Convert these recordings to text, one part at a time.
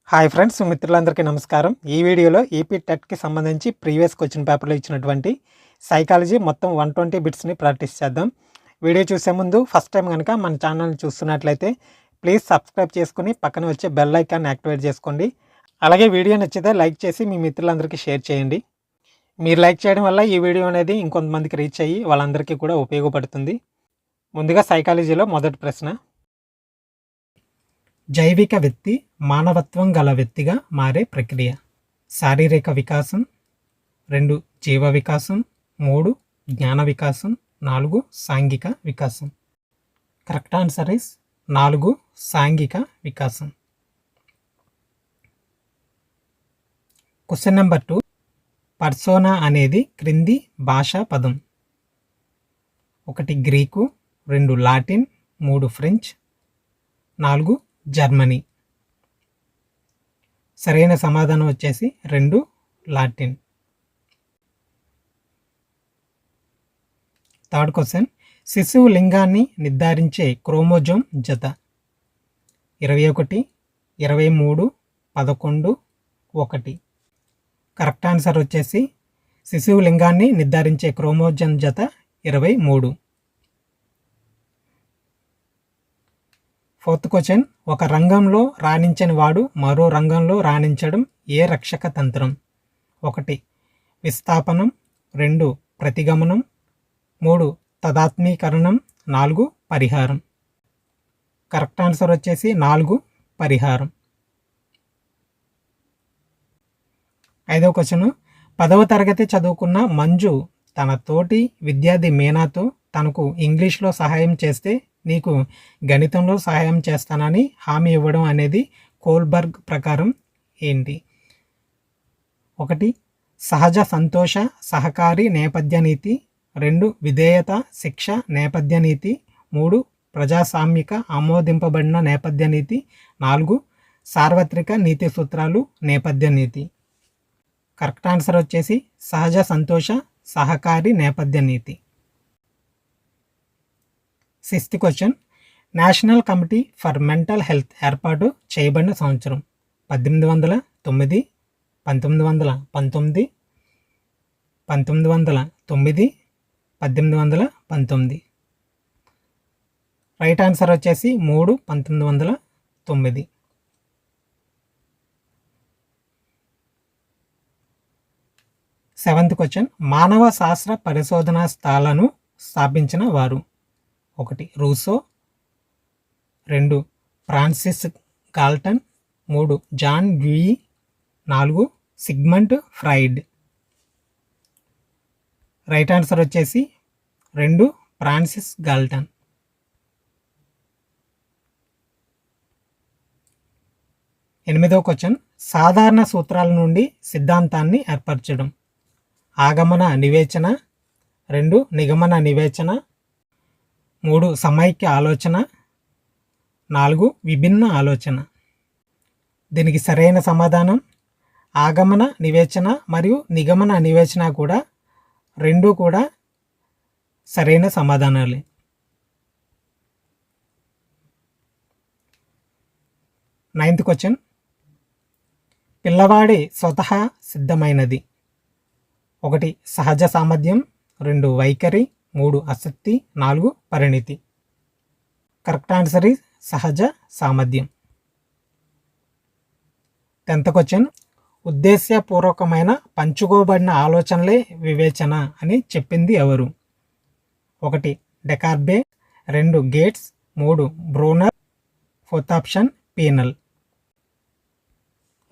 Hi friends, మిత్రులందరికీ నమస్కారం. ఈ వీడియోలో ఏపీ టెట్కి సంబంధించి ప్రీవియస్ క్వశ్చన్ పేపర్లో ఇచ్చినటువంటి సైకాలజీ మొత్తం 120 బిట్స్ని ప్రాక్టీస్ చేద్దాం. వీడియో చూసే ముందు ఫస్ట్ టైం కనుక మన ఛానల్ని చూస్తున్నట్లయితే ప్లీజ్ సబ్స్క్రైబ్ చేసుకుని పక్కన వచ్చే బెల్ ఐకాన్ యాక్టివేట్ చేసుకోండి. అలాగే వీడియో నచ్చితే లైక్ చేసి మీ మిత్రులందరికీ షేర్ చేయండి. మీరు లైక్ చేయడం వల్ల ఈ వీడియో అనేది ఇంకొంతమందికి రీచ్ అయ్యి వాళ్ళందరికీ కూడా ఉపయోగపడుతుంది. ముందుగా సైకాలజీలో మొదటి ప్రశ్న. జైవిక వ్యక్తి మానవత్వం గల వ్యక్తిగా మారే ప్రక్రియ. శారీరక వికాసం, 2 జీవ వికాసం, 3 జ్ఞాన వికాసం, 4 సాంఘిక వికాసం. కరెక్ట్ ఆన్సర్ ఇస్ 4 సాంఘిక వికాసం. Question number 2. పర్సోనా అనేది క్రింది భాషా పదం. 1 గ్రీకు, 2 లాటిన్, 3 ఫ్రెంచ్, 4 జర్మనీ. సరైన సమాధానం వచ్చేసి 2 లాటిన్. Third question. శిశువు లింగాన్ని నిర్ధారించే క్రోమోజోమ్ జత. 21, 23, 11, 1. కరెక్ట్ ఆన్సర్ వచ్చేసి శిశువు లింగాన్ని నిర్ధారించే క్రోమోజోమ్ జత 23. Fourth question. ఒక రంగంలో రాణించని వాడు మరో రంగంలో రాణించడం ఏ రక్షక తంత్రం? 1 విస్థాపనం, 2 ప్రతిగమనం, 3 తదాత్మీకరణం, 4 పరిహారం. కరెక్ట్ ఆన్సర్ వచ్చేసి 4 పరిహారం. 5వ క్వశ్చన్. 10వ తరగతి చదువుకున్న మంజు తన తోటి విద్యార్థి మీనాతో తనకు ఇంగ్లీష్లో సహాయం చేస్తే నీకు గణితంలో సహాయం చేస్తానని హామీ ఇవ్వడం అనేది కోల్బర్గ్ ప్రకారం ఏంటి? 1 సహజ సంతోష సహకారి నేపథ్య నీతి, 2 విధేయత శిక్ష నేపథ్య నీతి, 3 ప్రజాస్వామిక ఆమోదింపబడిన నేపథ్య నీతి, 4 సార్వత్రిక నీతి సూత్రాలు నేపథ్య నీతి. కరెక్ట్ ఆన్సర్ వచ్చేసి సహజ సంతోష సహకారి నేపథ్య నీతి. 6th question. National committee for mental health ఏర్పాటు చేయబడిన సంవత్సరం. 1809, 1919, 1909, 1819. రైట్ ఆన్సర్ వచ్చేసి 3 1909. 7th question. మానవ శాస్త్ర పరిశోధనా స్థాలను స్థాపించిన వారు. 1 Rousseau, 2 Francis Galton, 3 John Dewey, 4 Sigmund Freud. Right answer వచ్చేసి 2 ఫ్రాన్సిస్ గాల్టన్. 8వ క్వశ్చన్. సాధారణ సూత్రాల నుండి సిద్ధాంతాన్ని ఏర్పరచడం. ఆగమన నివేచన, 2 నిగమన నివేచన, 3 సమైక్య ఆలోచన, 4 విభిన్న ఆలోచన. దీనికి సరైన సమాధానం ఆగమన నివేచన మరియు నిగమన నివేచన కూడా 2 కూడా సరైన సమాధానాలే. 9th question. పిల్లవాడి స్వతహా సిద్ధమైనది. 1 సహజ సామర్థ్యం, 2 వైఖరి, 3 ఆసక్తి, 4 పరిణితి. కరెక్ట్ ఆన్సర్ ఈజ్ సహజ సామర్థ్యం. 10th question. ఉద్దేశ్యపూర్వకమైన పంచుకోబడిన ఆలోచనలే వివేచన అని చెప్పింది ఎవరు? 1 డెకార్బే, 2 gates, 3 Bruner, 4th option penal.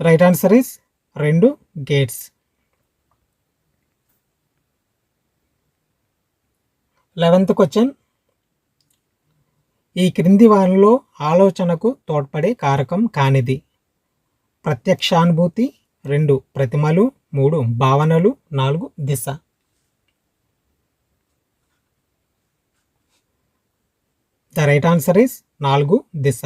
Right answer is 2 gates. 11th question. ఈ క్రింది వారిలో ఆలోచనకు తోడ్పడే కారకం కానిది. ప్రత్యక్షానుభూతి, 2 ప్రతిమలు, 3 భావనలు, 4 దిశ. ద రైట్ ఆన్సర్ ఈస్ 4 దిశ.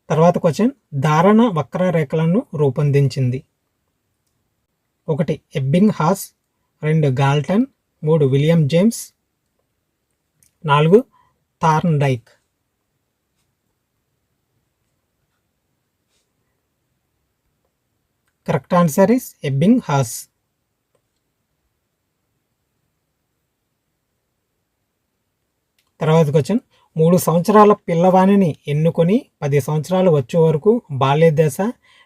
తర్వాత క్వశ్చన్. ధారణ వక్రరేఖలను రూపొందించింది. 1 Ebbinghaus, 2 Galton, 3 William James, 4 Thorndike. Correct answer is Ebbinghaus. తర్వాత క్వశ్చన్, 3 సంవత్సరాల పిల్లవానిని ఎన్నుకొని 10 సంవత్సరాలు వచ్చే వరకు బాల్యదశ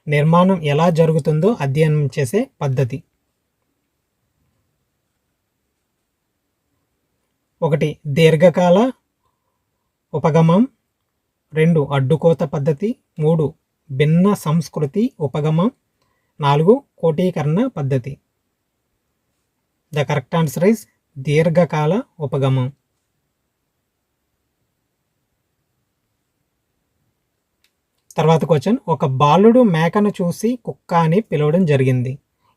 నిర్మాణం ఎలా జరుగుతుందో అధ్యయనం చేసే పద్ధతి. 1 దీర్ఘకాల ఉపగమం, 2 అడ్డుకోత పద్ధతి, 3 భిన్న సంస్కృతి ఉపగమం, 4 కోటీకరణ పద్ధతి. ద కరెక్ట్ ఆన్సర్ ఇస్ దీర్ఘకాల ఉపగమం. తర్వాత క్వశ్చన్, ఒక బాలుడు మేకను చూసి కుక్క అని పిలవడం జరిగింది.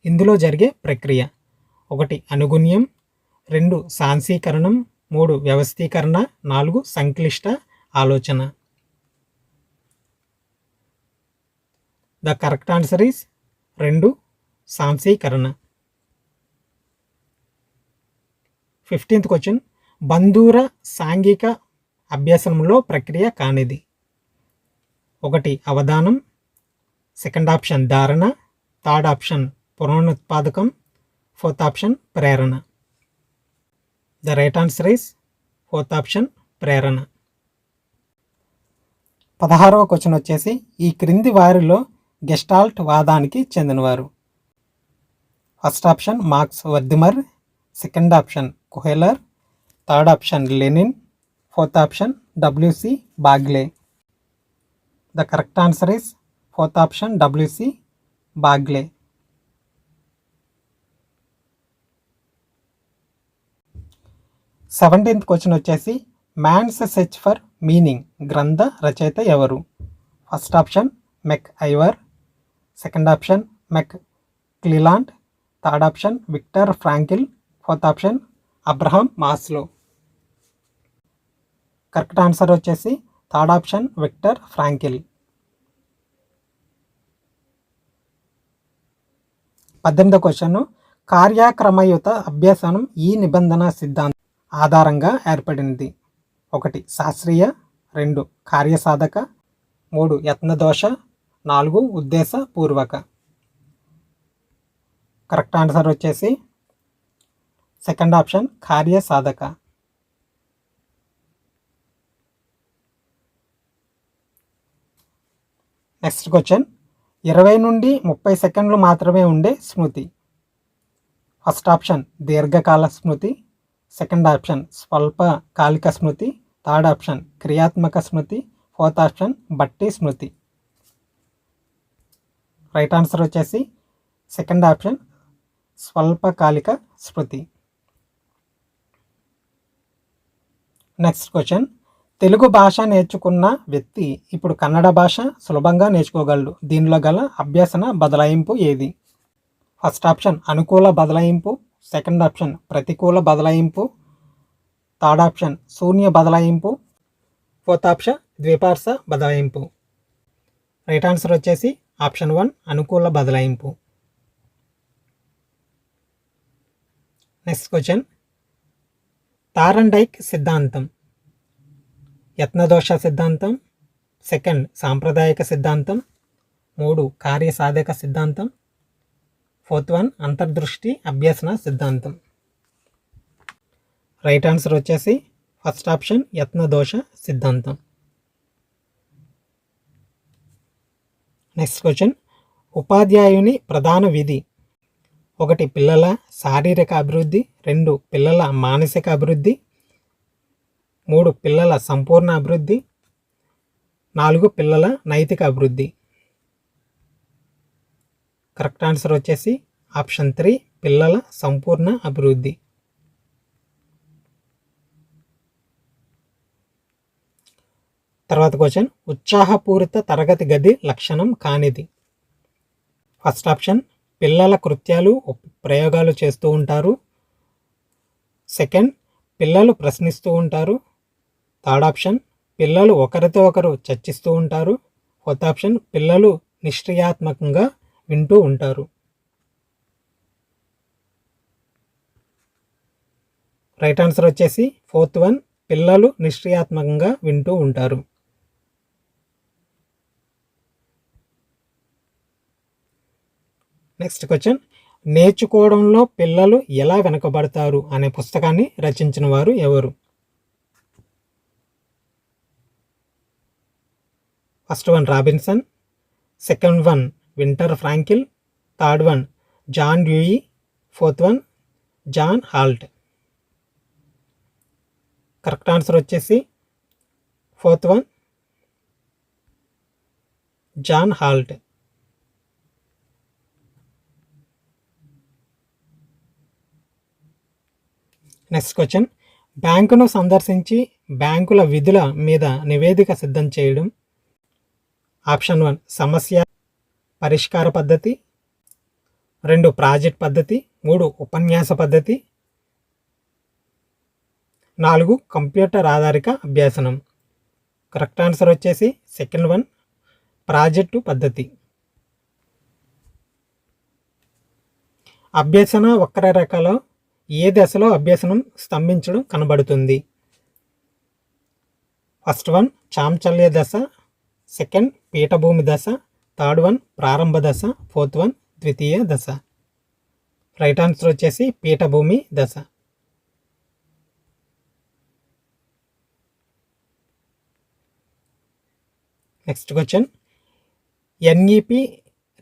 ఇందులో జరిగే ప్రక్రియ. 1 అనుగుణ్యం, 2 సాంశీకరణం, 3 వ్యవస్థీకరణ, 4 సంక్లిష్ట ఆలోచన. ద కరెక్ట్ ఆన్సర్ ఈస్ 2 సాంశీకరణ. 15th క్వశ్చన్, బంధూర సాంఘిక అభ్యాసంలో ప్రక్రియ కానిది. 1 అవధానం, సెకండ్ ఆప్షన్ ధారణ, థర్డ్ ఆప్షన్ పునరుత్పాదకం, ఫోర్త్ ఆప్షన్ ప్రేరణ. The right answer is fourth option ప్రేరణ. 16వ క్వశ్చన్ వచ్చేసి, ఈ క్రింది వారిలో గెస్టాల్ట్ వాదానికి చెందినవారు. First option Max Wertheimer, second option Kohler, third option Lenin, fourth option W C Bagley. The correct answer is fourth option W C Bagley. 17th question వచ్చేసి, man's search for meaning గ్రంథ రచయిత ఎవరు. First option MacIver, second option McClelland, third option Viktor Frankl, fourth option Abraham Maslow. Correct answer వచ్చేసి third option Viktor Frankl. 18వ question, కార్యక్రమయుత అభ్యాసనం ఈ నిబంధన సిద్ధాంతం ఆధారంగా ఏర్పడింది. 1 శాస్త్రీయ, 2 కార్యసాధక, 3 యత్నదోష, 4 ఉద్దేశపూర్వక. కరెక్ట్ ఆన్సర్ వచ్చేసి సెకండ్ ఆప్షన్ కార్యసాధక. నెక్స్ట్ క్వశ్చన్, 20 నుండి 30 సెకండ్లు మాత్రమే ఉండే స్మృతి. ఫస్ట్ ఆప్షన్ దీర్ఘకాల స్మృతి, సెకండ్ ఆప్షన్ స్వల్పకాలిక స్మృతి, థర్డ్ ఆప్షన్ క్రియాత్మక స్మృతి, ఫోర్త్ ఆప్షన్ బట్టి స్మృతి. రైట్ ఆన్సర్ వచ్చేసి సెకండ్ ఆప్షన్ స్వల్పకాలిక స్మృతి. నెక్స్ట్ క్వశ్చన్, తెలుగు భాష నేర్చుకున్న వ్యక్తి ఇప్పుడు కన్నడ భాష సులభంగా నేర్చుకోగలడు. దీనిలో గల అభ్యసన బదలాయింపు ఏది. ఫస్ట్ ఆప్షన్ అనుకూల బదలాయింపు, సెకండ్ ఆప్షన్ ప్రతికూల బదలాయింపు, థర్డ్ ఆప్షన్ శూన్య బదలాయింపు, ఫోర్త్ ఆప్షన్ ద్విపార్శ బదలాయింపు. రైట్ ఆన్సర్ వచ్చేసి ఆప్షన్ 1 అనుకూల బదలాయింపు. నెక్స్ట్ క్వశ్చన్, థార్న్డైక్ సిద్ధాంతం. యత్నదోష సిద్ధాంతం, సెకండ్ సాంప్రదాయక సిద్ధాంతం, 3 కార్యసాధక సిద్ధాంతం, ఫోర్త్ 1 అంతర్దృష్టి అభ్యసన సిద్ధాంతం. రైట్ ఆన్సర్ వచ్చేసి ఫస్ట్ ఆప్షన్ యత్నదోష సిద్ధాంతం. నెక్స్ట్ క్వశ్చన్, ఉపాధ్యాయుని ప్రధాన విధి. 1 పిల్లల శారీరక అభివృద్ధి, 2 పిల్లల మానసిక అభివృద్ధి, 3 పిల్లల సంపూర్ణ అభివృద్ధి, 4 పిల్లల నైతిక అభివృద్ధి. కరెక్ట్ ఆన్సర్ వచ్చేసి ఆప్షన్ 3 పిల్లల సంపూర్ణ అభివృద్ధి. తర్వాత క్వశ్చన్, ఉత్సాహపూరిత తరగతి గది లక్షణం కానిది. ఫస్ట్ ఆప్షన్ పిల్లల కృత్యాలు ప్రయోగాలు చేస్తూ ఉంటారు, సెకండ్ పిల్లలు ప్రశ్నిస్తూ ఉంటారు, థర్డ్ ఆప్షన్ పిల్లలు ఒకరితో ఒకరు చర్చిస్తూ ఉంటారు, ఫోర్త్ ఆప్షన్ పిల్లలు నిష్క్రియాత్మకంగా వింటూ ఉంటారు. రైట్ ఆన్సర్ వచ్చేసి ఫోర్త్ 1 పిల్లలు నిష్క్రియాత్మకంగా వింటూ ఉంటారు? నెక్స్ట్ క్వశ్చన్, నేర్చుకోవడంలో పిల్లలు ఎలా వెనుకబడతారు అనే పుస్తకాన్ని రచించిన వారు ఎవరు? First one Robinson, second one Winter Frankl, third one John Dewey, fourth one John Holt. Correct answer వచ్చేసి fourth one John Holt. Next question, బ్యాంకును సందర్శించి బ్యాంకుల విధుల మీద నివేదిక సిద్ధం చేయడం. ఆప్షన్ 1 సమస్య పరిష్కార పద్ధతి, 2 ప్రాజెక్ట్ పద్ధతి, 3 ఉపన్యాస పద్ధతి, 4 కంప్యూటర్ ఆధారిత అభ్యాసనం. కరెక్ట్ ఆన్సర్ వచ్చేసి సెకండ్ వన్ ప్రాజెక్టు పద్ధతి. అభ్యసన వక్రరేఖలో ఏ దశలో అభ్యసనం స్తంభించడం కనబడుతుంది? ఫస్ట్ వన్ చాంచల్య దశ, సెకండ్ పీఠభూమి దశ, థర్డ్ వన్ ప్రారంభ దశ, ఫోర్త్ వన్ ద్వితీయ దశ. రైట్ ఆన్సర్ వచ్చేసి పీఠభూమి దశ. నెక్స్ట్ క్వశ్చన్, ఎన్ఈపి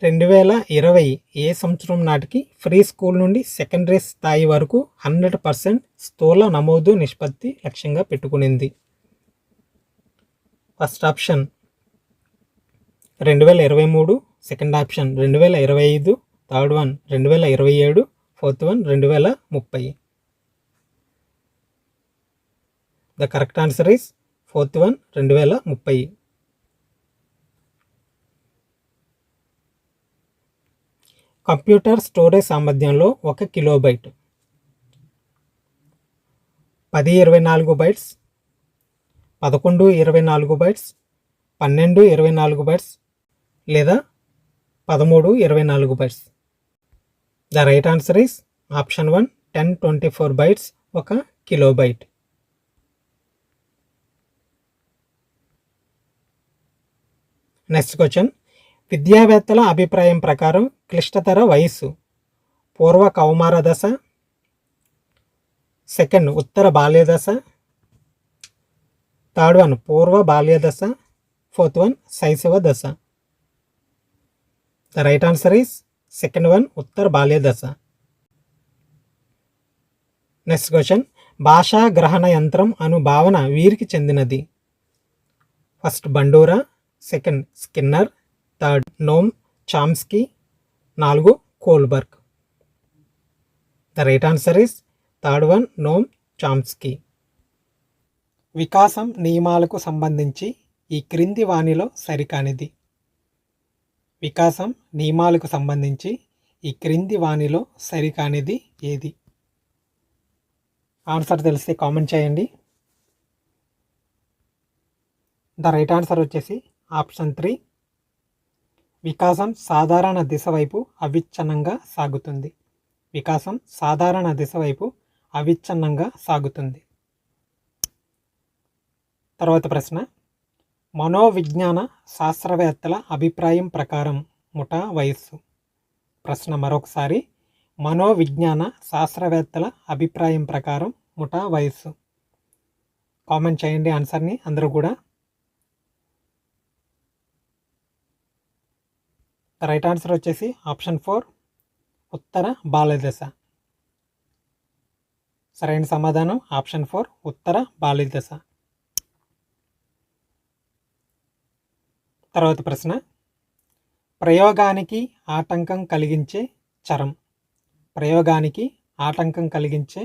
2020 ఏ సంవత్సరం నాటికి ఫ్రీ స్కూల్ నుండి సెకండరీ స్థాయి వరకు 100% స్థూల నమోదు నిష్పత్తి లక్ష్యంగా పెట్టుకునింది? First option 2023, second option 2025, third one 2027, fourth one 2030. The correct answer is fourth one 2030. Computer storage సామర్థ్యంలో 1 కిలోబైట్ 1024 బైట్స్, 1124 బైట్స్, 1224 బైట్స్ లేదా 1324 bytes. The right answer is option 1 1024 bytes 1 kilobyte. Next question, విద్యావేత్తల అభిప్రాయం ప్రకారం క్లిష్టతర వయస్సు పూర్వ కౌమార దశ, సెకండ్ ఉత్తర బాల్య దశ, థర్డ్ వన్ పూర్వ బాల్య దశ, ఫోర్త్ వన్ శైశవ దశ. The right answer is second one ఉత్తర బాల్య దశ. నెక్స్ట్ క్వశ్చన్, భాషా గ్రహణ యంత్రం అను భావన వీరికి చెందినది? First Bandura, second Skinner, third నోమ్ Chomsky, 4 Kohlberg. The right answer is third one నోమ్ Chomsky. వికాసం నియమాలకు సంబంధించి ఈ క్రింది వానిలో సరికానిది? వికాసం నియమాలకు సంబంధించి ఈ క్రింది వానిలో సరికానిది ఏది? ఆన్సర్ తెలిస్తే కామెంట్ చేయండి. ద రైట్ ఆన్సర్ వచ్చేసి ఆప్షన్ 3 వికాసం సాధారణ దిశ వైపు అవిచ్ఛిన్నంగా సాగుతుంది. వికాసం సాధారణ దిశ వైపు అవిచ్ఛిన్నంగా సాగుతుంది. తర్వాత ప్రశ్న, మనోవిజ్ఞాన శాస్త్రవేత్తల అభిప్రాయం ప్రకారం ముఠా వయస్సు. ప్రశ్న మరొకసారి, మనోవిజ్ఞాన శాస్త్రవేత్తల అభిప్రాయం ప్రకారం ముఠా వయస్సు. కామెంట్ చేయండి ఆన్సర్ని అందరూ కూడా. రైట్ ఆన్సర్ వచ్చేసి ఆప్షన్ 4 ఉత్తర బాల్య దశ. సరైన సమాధానం ఆప్షన్ 4 ఉత్తర బాల్య దశ. తర్వాత ప్రశ్న, ప్రయోగానికి ఆటంకం కలిగించే చరం. ప్రయోగానికి ఆటంకం కలిగించే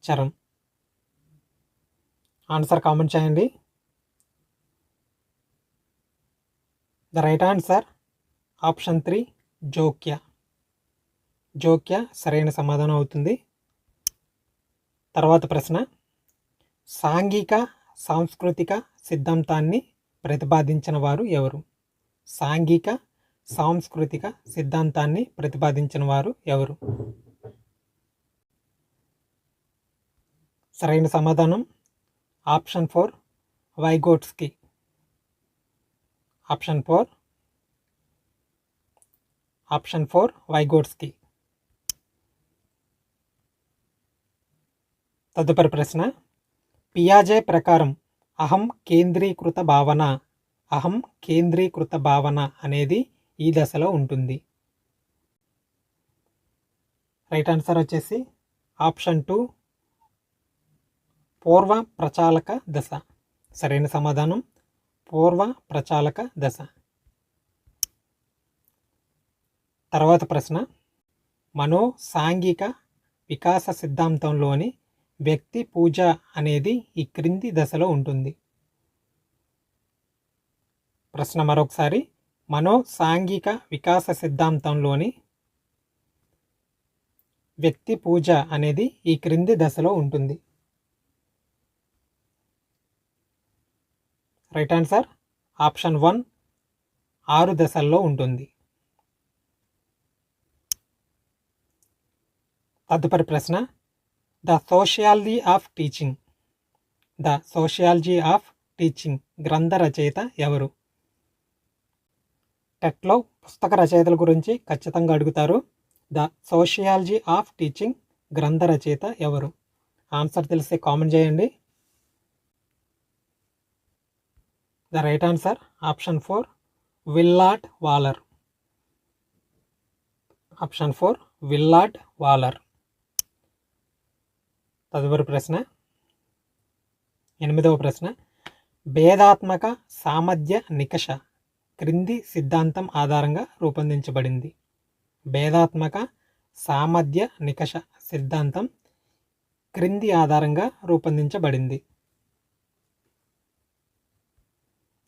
చరం. ఆన్సర్ కామెంట్ చేయండి. The right answer option 3 జోక్య. జోక్య సరైన సమాధానం అవుతుంది. తర్వాత ప్రశ్న, సాంఘిక సాంస్కృతిక సిద్ధాంతాన్ని ప్రతిపాదించిన వారు ఎవరు? సాంఘిక సాంస్కృతిక సిద్ధాంతాన్ని ప్రతిపాదించిన వారు ఎవరు? సరైన సమాధానం ఆప్షన్ 4 వైగోట్స్కీ. Option 4 Vygotsky. తదుపరి ప్రశ్న, పియాజే ప్రకారం అహం కేంద్రీకృత భావన అనేది ఈ దశలో ఉంటుంది. రైట్ ఆన్సర్ వచ్చేసి ఆప్షన్ 2 పూర్వ ప్రచాలక దశ. సరైన సమాధానం పూర్వ ప్రచాలక దశ. తర్వాత ప్రశ్న, మనో సాంఘిక వికాస సిద్ధాంతంలోని వ్యక్తి పూజ అనేది ఈ క్రింది దశలో ఉంటుంది. ప్రశ్న మరొకసారి, మనో సాంఘిక వికాస సిద్ధాంతంలోని వ్యక్తి పూజ అనేది ఈ క్రింది దశలో ఉంటుంది. రైట్ ఆన్సర్ ఆప్షన్ 1 6 దశల్లో ఉంటుంది. తదుపరి ప్రశ్న, ద సోషియాలజీ ఆఫ్ టీచింగ్ గ్రంథ రచయిత ఎవరు? టెట్లో పుస్తక రచయితల గురించి ఖచ్చితంగా అడుగుతారు. ద సోషియాలజీ ఆఫ్ టీచింగ్ గ్రంథ రచయిత ఎవరు? ఆన్సర్ తెలిస్తే కామెంట్ చేయండి. The right answer option 4 Willard Waller. Option 4 Willard Waller. తదుపరి ప్రశ్న, 8వ ప్రశ్న, భేదాత్మక సామర్థ్య నికష క్రింది సిద్ధాంతం ఆధారంగా రూపొందించబడింది. భేదాత్మక సామర్థ్య నికష సిద్ధాంతం క్రింది ఆధారంగా రూపొందించబడింది.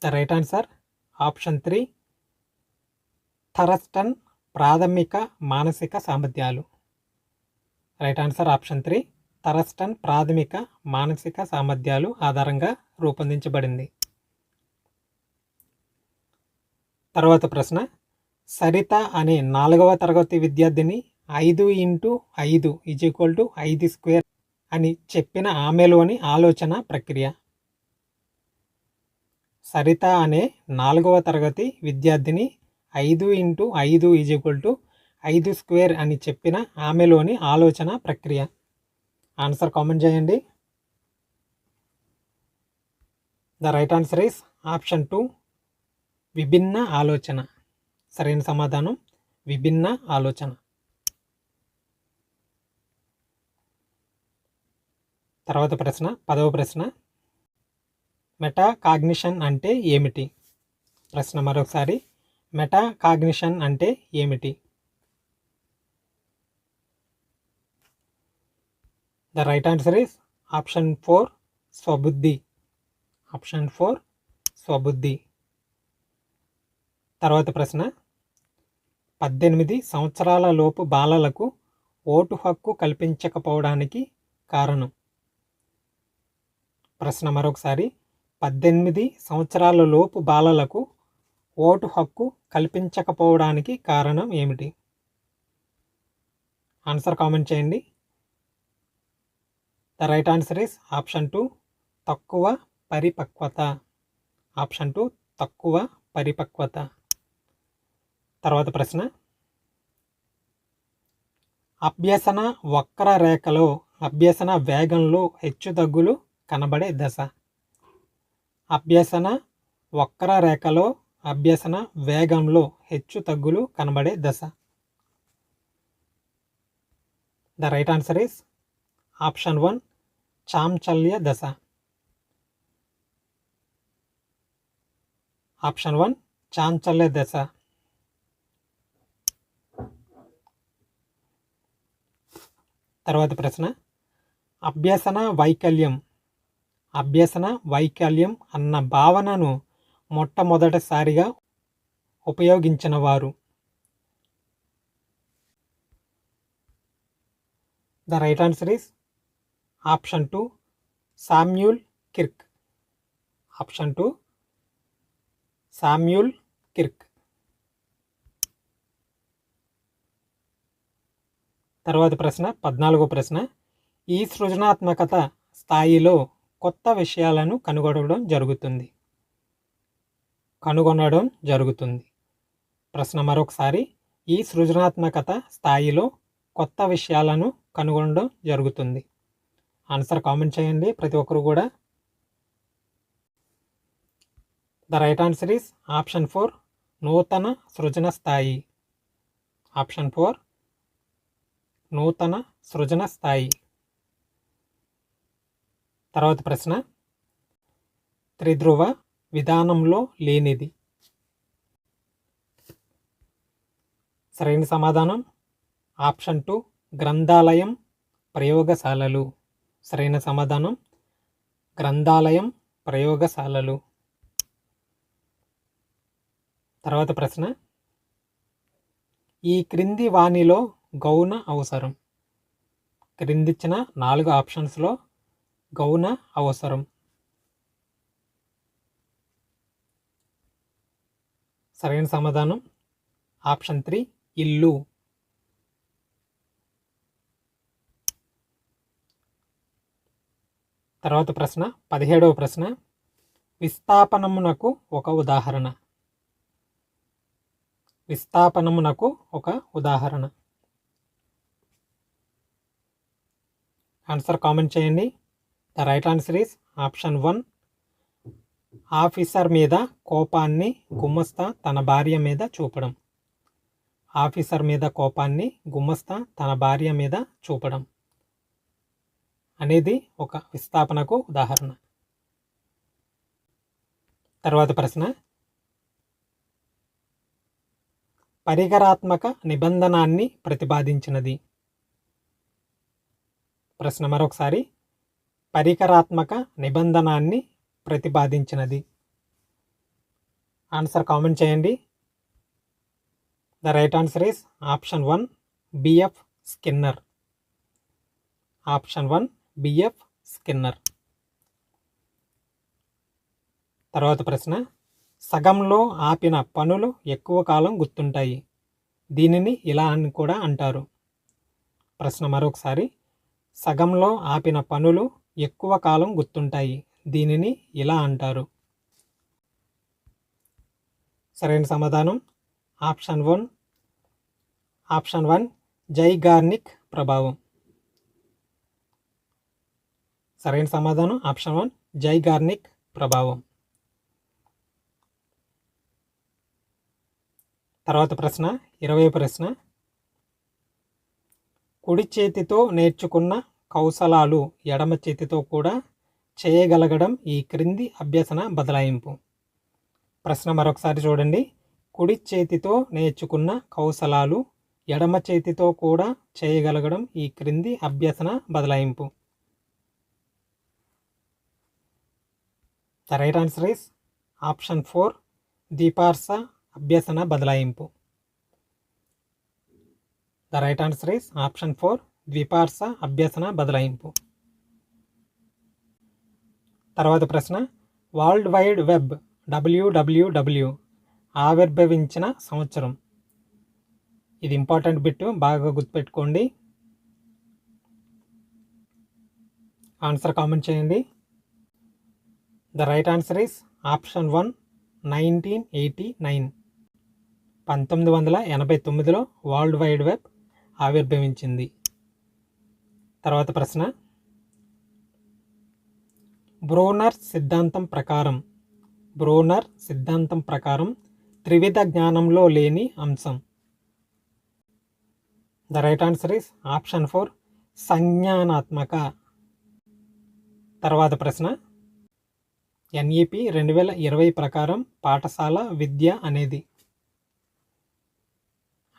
ద రైట్ ఆన్సర్ ఆప్షన్ 3 థరస్టన్ ప్రాథమిక మానసిక సామర్థ్యాలు. రైట్ ఆన్సర్ ఆప్షన్ 3 థరస్టన్ ప్రాథమిక మానసిక సామర్థ్యాలు ఆధారంగా రూపొందించబడింది. తర్వాత ప్రశ్న, సరిత అనే 4వ తరగతి విద్యార్థిని 5x5 = 5² అని చెప్పిన ఆమెలోని ఆలోచన ప్రక్రియ. సరిత అనే 4వ తరగతి విద్యార్థిని 5x5 = 5² అని చెప్పిన ఆమెలోని ఆలోచన ప్రక్రియ. ఆన్సర్ కామెంట్ చేయండి. The right answer is option 2 విభిన్న ఆలోచన. సరైన సమాధానం విభిన్న ఆలోచన. తర్వాత ప్రశ్న, 10వ ప్రశ్న, మెటా కాగ్నిషన్ అంటే ఏమిటి? ప్రశ్న మరొకసారి, మెటా కాగ్నిషన్ అంటే ఏమిటి? The right answer is option 4 స్వబుద్ధి. ఆప్షన్ 4 స్వబుద్ధి. తర్వాత ప్రశ్న, 18 సంవత్సరాల లోపు బాలలకు ఓటు హక్కు కల్పించకపోవడానికి కారణం. ప్రశ్న మరొకసారి, 18 సంవత్సరాల లోపు బాలలకు ఓటు హక్కు కల్పించకపోవడానికి కారణం ఏమిటి? ఆన్సర్ కామెంట్ చేయండి. The right answer is option 2 తక్కువ పరిపక్వత. ఆప్షన్ 2 తక్కువ పరిపక్వత. తర్వాత ప్రశ్న, అభ్యసన వక్రరేఖలో అభ్యసన వేగంలో హెచ్చుతగ్గులు కనబడే దశ. అభ్యసన వక్రరేఖలో అభ్యసన వేగంలో హెచ్చుతగ్గులు కనబడే దశ. The right answer is option 1 చాంచల్య దశ. ఆప్షన్ 1 చాంచల్య దశ. తర్వాత ప్రశ్న, అభ్యసన వైకల్యం అన్న భావనను మొట్టమొదటిసారిగా ఉపయోగించిన వారు. The right answer is option 2 Samuel Kirk. Option 2 Samuel Kirk. తర్వాత ప్రశ్న, 14వ ప్రశ్న, ఈ సృజనాత్మకత స్థాయిలో కొత్త విషయాలను కనుగొనడం జరుగుతుంది. ప్రశ్న మరొకసారి, ఈ సృజనాత్మకత స్థాయిలో కొత్త విషయాలను కనుగొనడం జరుగుతుంది. ఆన్సర్ కామెంట్ చేయండి ప్రతి ఒక్కరు కూడా. The right answer is option 4, నూతన సృజన స్థాయి. ఆప్షన్ 4, నూతన సృజన స్థాయి. తర్వాత ప్రశ్న, త్రిధ్రువ విధానంలో లేనిది. సరైన సమాధానం ఆప్షన్ 2, గ్రంథాలయం, ప్రయోగశాలలు. సరైన సమాధానం గ్రంథాలయం, ప్రయోగశాలలు. తర్వాత ప్రశ్న, ఈ క్రింది వాణిలో గౌణ అవసరం. క్రిందిచ్చిన 4 ఆప్షన్స్లో గౌణ అవసరం. సరైన సమాధానం ఆప్షన్ 3, ఇల్లు. తర్వాత ప్రశ్న, 17వ ప్రశ్న, విస్థాపనమునకు ఒక ఉదాహరణ. విస్థాపనమునకు ఒక ఉదాహరణ. ఆన్సర్ కామెంట్ చేయండి. The right answer is option 1, officer మీద కోపాన్ని గుమస్తా తన భార్య మీద చూపడం. ఆఫీసర్ మీద కోపాన్ని గుమస్తా తన భార్య మీద చూపడం అనేది ఒక విస్థాపనకు ఉదాహరణ. తర్వాత ప్రశ్న, పరికరాత్మక నిబంధనాన్ని ప్రతిపాదించినది. ప్రశ్న మరొకసారి, పరికరాత్మక నిబంధనాన్ని ప్రతిపాదించినది. ఆన్సర్ కామెంట్ చేయండి. The right answer is option 1, BF Skinner. Option 1, BF Skinner. తర్వాత ప్రశ్న, సగంలో ఆపిన పనులు ఎక్కువ కాలం గుర్తుంటాయి. దీనిని ఇలా అని కూడా అంటారు. ప్రశ్న మరొకసారి, సగంలో ఆపిన పనులు ఎక్కువ కాలం గుర్తుంటాయి. దీనిని ఇలా అంటారు. సరైన సమాధానం ఆప్షన్ 1, జైగార్నిక్ ప్రభావం. సరైన సమాధానం ఆప్షన్ 1, జైగార్నిక్ ప్రభావం. తర్వాత ప్రశ్న, 20వ ప్రశ్న, కుడి చేతితో నేర్చుకున్న కౌశలాలు ఎడమ చేతితో కూడా చేయగలగడం ఈ క్రింది అభ్యసన బదలాయింపు. ప్రశ్న మరొకసారి చూడండి. కుడి చేతితో నేర్చుకున్న కౌశలాలు ఎడమ చేతితో కూడా చేయగలగడం ఈ క్రింది అభ్యసన బదలాయింపు. The right answer is option 4, ద్విపార్శ అభ్యసన బదలాయింపు. The right answer is option 4, ద్విపార్శ అభ్యసన బదలాయింపు. తర్వాత ప్రశ్న, వరల్డ్ వైడ్ వెబ్ WWW ఆవిర్భవించిన సంవత్సరం. ఇది ఇంపార్టెంట్ బిట్, బాగా గుర్తుపెట్టుకోండి. ఆన్సర్ కామెంట్ చేయండి. The right answer is option 1, 1989. 1989లో వరల్డ్ వైడ్ వెబ్ ఆవిర్భవించింది. తర్వాత ప్రశ్న, బ్రోనర్ సిద్ధాంతం ప్రకారం త్రివిధ జ్ఞానంలో లేని అంశం. The right answer is option 4, సంజ్ఞానాత్మక. తర్వాత ప్రశ్న, NEP 2020 ప్రకారం పాఠశాల విద్య అనేది.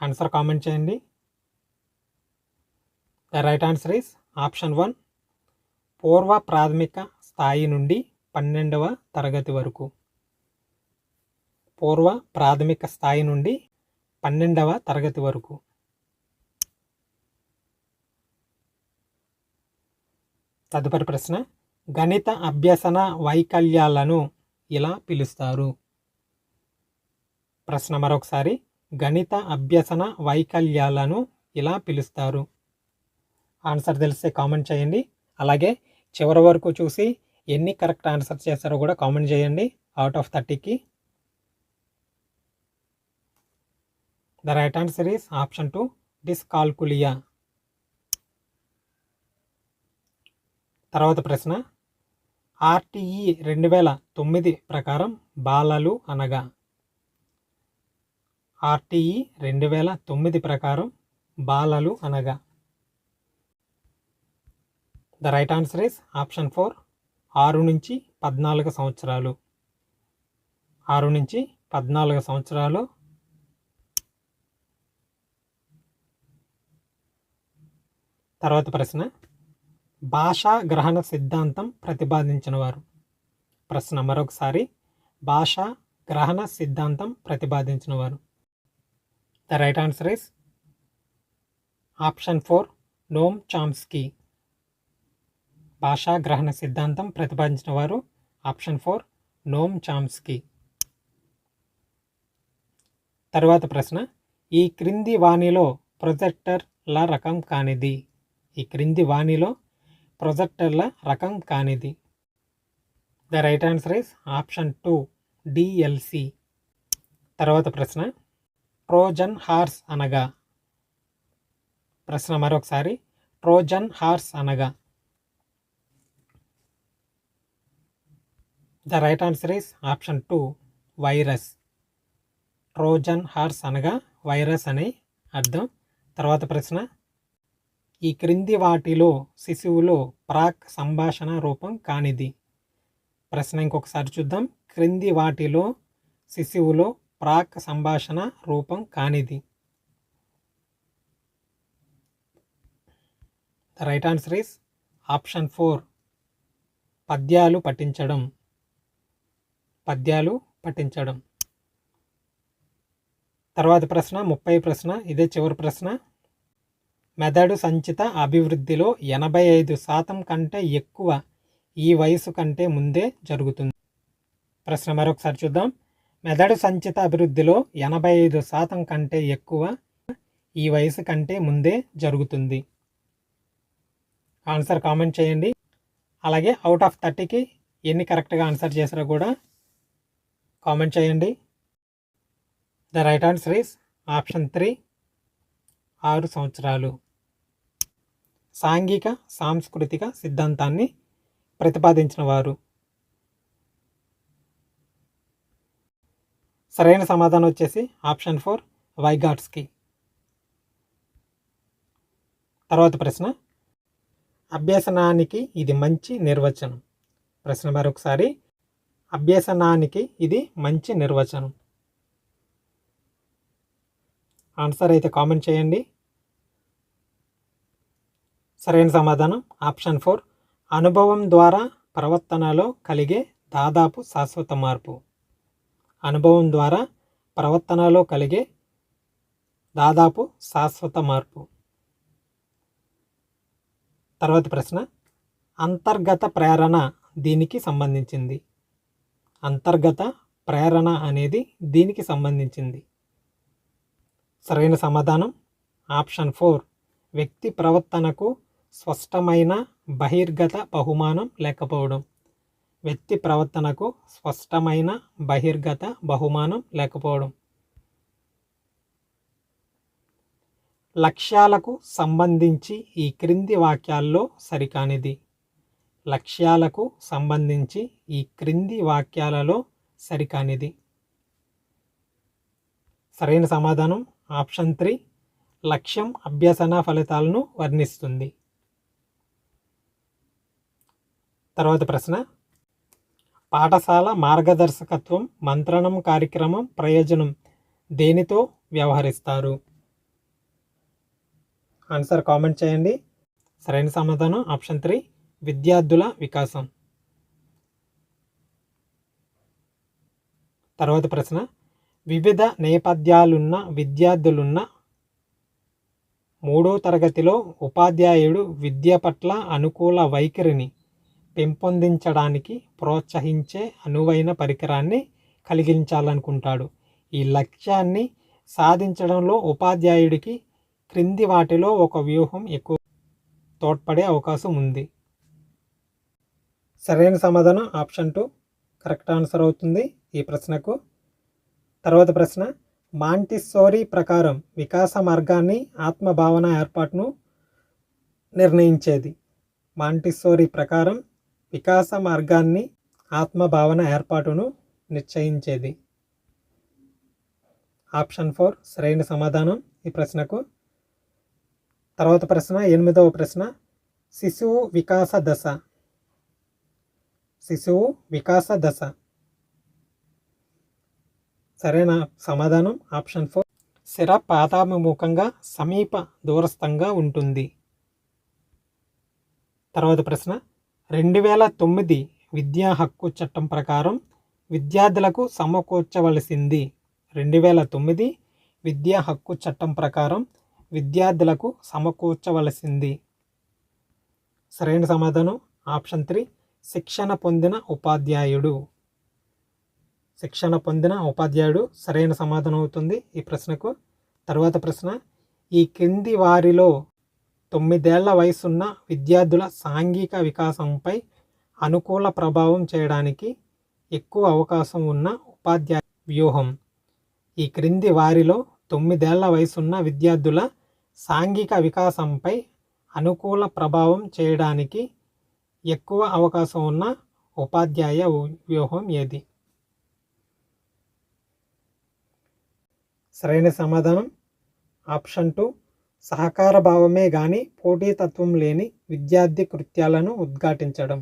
ఆన్సర్ కామెంట్ చేయండి. The right answer is option 1, పూర్వ ప్రాథమిక స్థాయి నుండి 12వ తరగతి వరకు. పూర్వ ప్రాథమిక స్థాయి నుండి 12వ తరగతి వరకు. తదుపరి ప్రశ్న, గణిత అభ్యసన వైకల్యాలను ఇలా పిలుస్తారు. ప్రశ్న మరొకసారి, గణిత అభ్యసన వైకల్యాలను ఇలా పిలుస్తారు. ఆన్సర్ తెలిస్తే కామెంట్ చేయండి. అలాగే చివరి వరకు చూసి ఎన్ని కరెక్ట్ ఆన్సర్ చేస్తారో కూడా కామెంట్ చేయండి అవుట్ ఆఫ్ 30కి. The right answer is option 2 dyscalculia. తర్వాత ప్రశ్న, ఆర్టీఈ 2009 ప్రకారం బాలలు అనగా? ఆర్టీఈ 2009 ప్రకారం బాలలు అనగా? The right answer is option 4 6 నుంచి 14 సంవత్సరాలు. 6 నుంచి 14 సంవత్సరాలు. తర్వాత ప్రశ్న, భాషా గ్రహణ సిద్ధాంతం ప్రతిపాదించిన వారు? ప్రశ్న మరొకసారి, భాషా గ్రహణ సిద్ధాంతం ప్రతిపాదించిన వారు? The right answer is option 4 నోమ్ Chomsky. భాషా గ్రహణ సిద్ధాంతం ప్రతిపాదించిన వారు ఆప్షన్ 4 నోమ్ చామ్స్కీ. తరువాత ప్రశ్న, ఈ క్రింది వాణిలో ప్రొజెక్టర్ల రకం కానిది? ఈ క్రింది వాణిలో ప్రొజెక్టర్ల రకం కానిది? The right answer is option 2 DLC. తర్వాత ప్రశ్న, ట్రోజన్ హార్స్ అనగా? ప్రశ్న మరొకసారి, ట్రోజన్ హార్స్ అనగా? The right answer is option 2 virus. Trojan horse అనగా వైరస్ అని అర్థం. తర్వాత ప్రశ్న, ఈ క్రింది వాటిలో శిశువులో ప్రాక్ సంభాషణ రూపం కానిది? ప్రశ్న ఇంకొకసారి చూద్దాం. క్రింది వాటిలో శిశువులో ప్రాక్ సంభాషణ రూపం కానిది? The right answer is option 4 పద్యాలు పఠించడం. పద్యాలు పఠించడం. తర్వాత ప్రశ్న 30 ప్రశ్న, ఇదే చివరి ప్రశ్న. మెదడు సంచిత అభివృద్ధిలో 85% కంటే ఎక్కువ ఈ వయసు కంటే ముందే జరుగుతుంది. ప్రశ్న మరొకసారి చూద్దాం. మెదడు సంచిత అభివృద్ధిలో 85% కంటే ఎక్కువ ఈ వయసు కంటే ముందే జరుగుతుంది. ఆన్సర్ కామెంట్ చేయండి. అలాగే అవుట్ ఆఫ్ 30కి ఎన్ని కరెక్ట్గా ఆన్సర్ చేశారో కూడా కామెంట్ చేయండి. The right answer is option 3 6 సంవత్సరాలు. సాంఘిక సాంస్కృతిక సిద్ధాంతాన్ని ప్రతిపాదించిన వారు? సరైన సమాధానం వచ్చేసి ఆప్షన్ 4 వైగాట్స్కీ. తర్వాత ప్రశ్న, అభ్యసనానికి ఇది మంచి నిర్వచనం. ప్రశ్న మరొకసారి, అభ్యసనానికి ఇది మంచి నిర్వచనం. ఆన్సర్ అయితే కామెంట్ చేయండి. సరైన సమాధానం ఆప్షన్ 4 అనుభవం ద్వారా ప్రవర్తనలో కలిగే దాదాపు శాశ్వత మార్పు. అనుభవం ద్వారా ప్రవర్తనలో కలిగే దాదాపు శాశ్వత మార్పు. తర్వాత ప్రశ్న, అంతర్గత ప్రేరణ దీనికి సంబంధించింది? అంతర్గత ప్రేరణ అనేది దీనికి సంబంధించింది. సరైన సమాధానం ఆప్షన్ 4 వ్యక్తి ప్రవర్తనకు స్పష్టమైన బహిర్గత బహుమానం లేకపోవడం. వ్యక్తి ప్రవర్తనకు స్పష్టమైన బహిర్గత బహుమానం లేకపోవడం. లక్ష్యాలకు సంబంధించి ఈ క్రింది వాక్యాల్లో సరికానిది? లక్ష్యాలకు సంబంధించి ఈ క్రింది వాక్యాలలో సరికానిది? సరైన సమాధానం ఆప్షన్ 3 లక్ష్యం అభ్యసన ఫలితాలను వర్ణిస్తుంది. తర్వాత ప్రశ్న, పాఠశాల మార్గదర్శకత్వం మంత్రణం కార్యక్రమం ప్రయోజనం దేనితో వ్యవహరిస్తారు? ఆన్సర్ కామెంట్ చేయండి. సరైన సమాధానం ఆప్షన్ 3 విద్యార్థుల వికాసం. తర్వాత ప్రశ్న, వివిధ నేపథ్యాలున్న విద్యార్థులున్న 3వ తరగతిలో ఉపాధ్యాయుడు విద్య పట్ల అనుకూల వైఖరిని పెంపొందించడానికి ప్రోత్సహించే అనువైన పరికరాన్ని కలిగించాలనుకుంటాడు. ఈ లక్ష్యాన్ని సాధించడంలో ఉపాధ్యాయుడికి క్రింది వాటిలో ఒక వ్యూహం ఎక్కువ తోడ్పడే అవకాశం ఉంది. సరైన సమాధానం ఆప్షన్ 2 కరెక్ట్ ఆన్సర్ అవుతుంది ఈ ప్రశ్నకు. తర్వాత ప్రశ్న, మాంటిస్సోరీ ప్రకారం వికాస మార్గాన్ని ఆత్మభావన ఏర్పాటును నిర్ణయించేది. మాంటిస్సోరీ ప్రకారం వికాస మార్గాన్ని ఆత్మభావన ఏర్పాటును నిశ్చయించేది. ఆప్షన్ 4 సరైన సమాధానం ఈ ప్రశ్నకు. తర్వాత ప్రశ్న 8వ ప్రశ్న, శిశువు వికాస దశ. శిశువు వికాస దశ సరైన సమాధానం ఆప్షన్ 4 సిర పాతాభిముఖంగా సమీప దూరస్థంగా ఉంటుంది. తర్వాత ప్రశ్న, 2009 విద్యా హక్కు చట్టం ప్రకారం విద్యార్థులకు సమకూర్చవలసింది. 2009 విద్యా హక్కు చట్టం ప్రకారం విద్యార్థులకు సమకూర్చవలసింది. సరైన సమాధానం ఆప్షన్ 3 శిక్షణ పొందిన ఉపాధ్యాయుడు. శిక్షణ పొందిన ఉపాధ్యాయుడు సరైన సమాధానం అవుతుంది ఈ ప్రశ్నకు. తర్వాత ప్రశ్న, ఈ క్రింది వారిలో 9 ఏళ్ల వయసున్న విద్యార్థుల సాంఘిక వికాసంపై అనుకూల ప్రభావం చేయడానికి ఎక్కువ అవకాశం ఉన్న ఉపాధ్యాయ వ్యూహం. ఈ క్రింది వారిలో 9 ఏళ్ల వయసున్న విద్యార్థుల సాంఘిక వికాసంపై అనుకూల ప్రభావం చేయడానికి ఎక్కువ అవకాశం ఉన్న ఉపాధ్యాయ వ్యూహం ఏది? సరైన సమాధానం ఆప్షన్ 2 సహకార భావమే గాని పోటీతత్వం లేని విద్యార్థి కృత్యాలను ఉద్ఘాటించడం.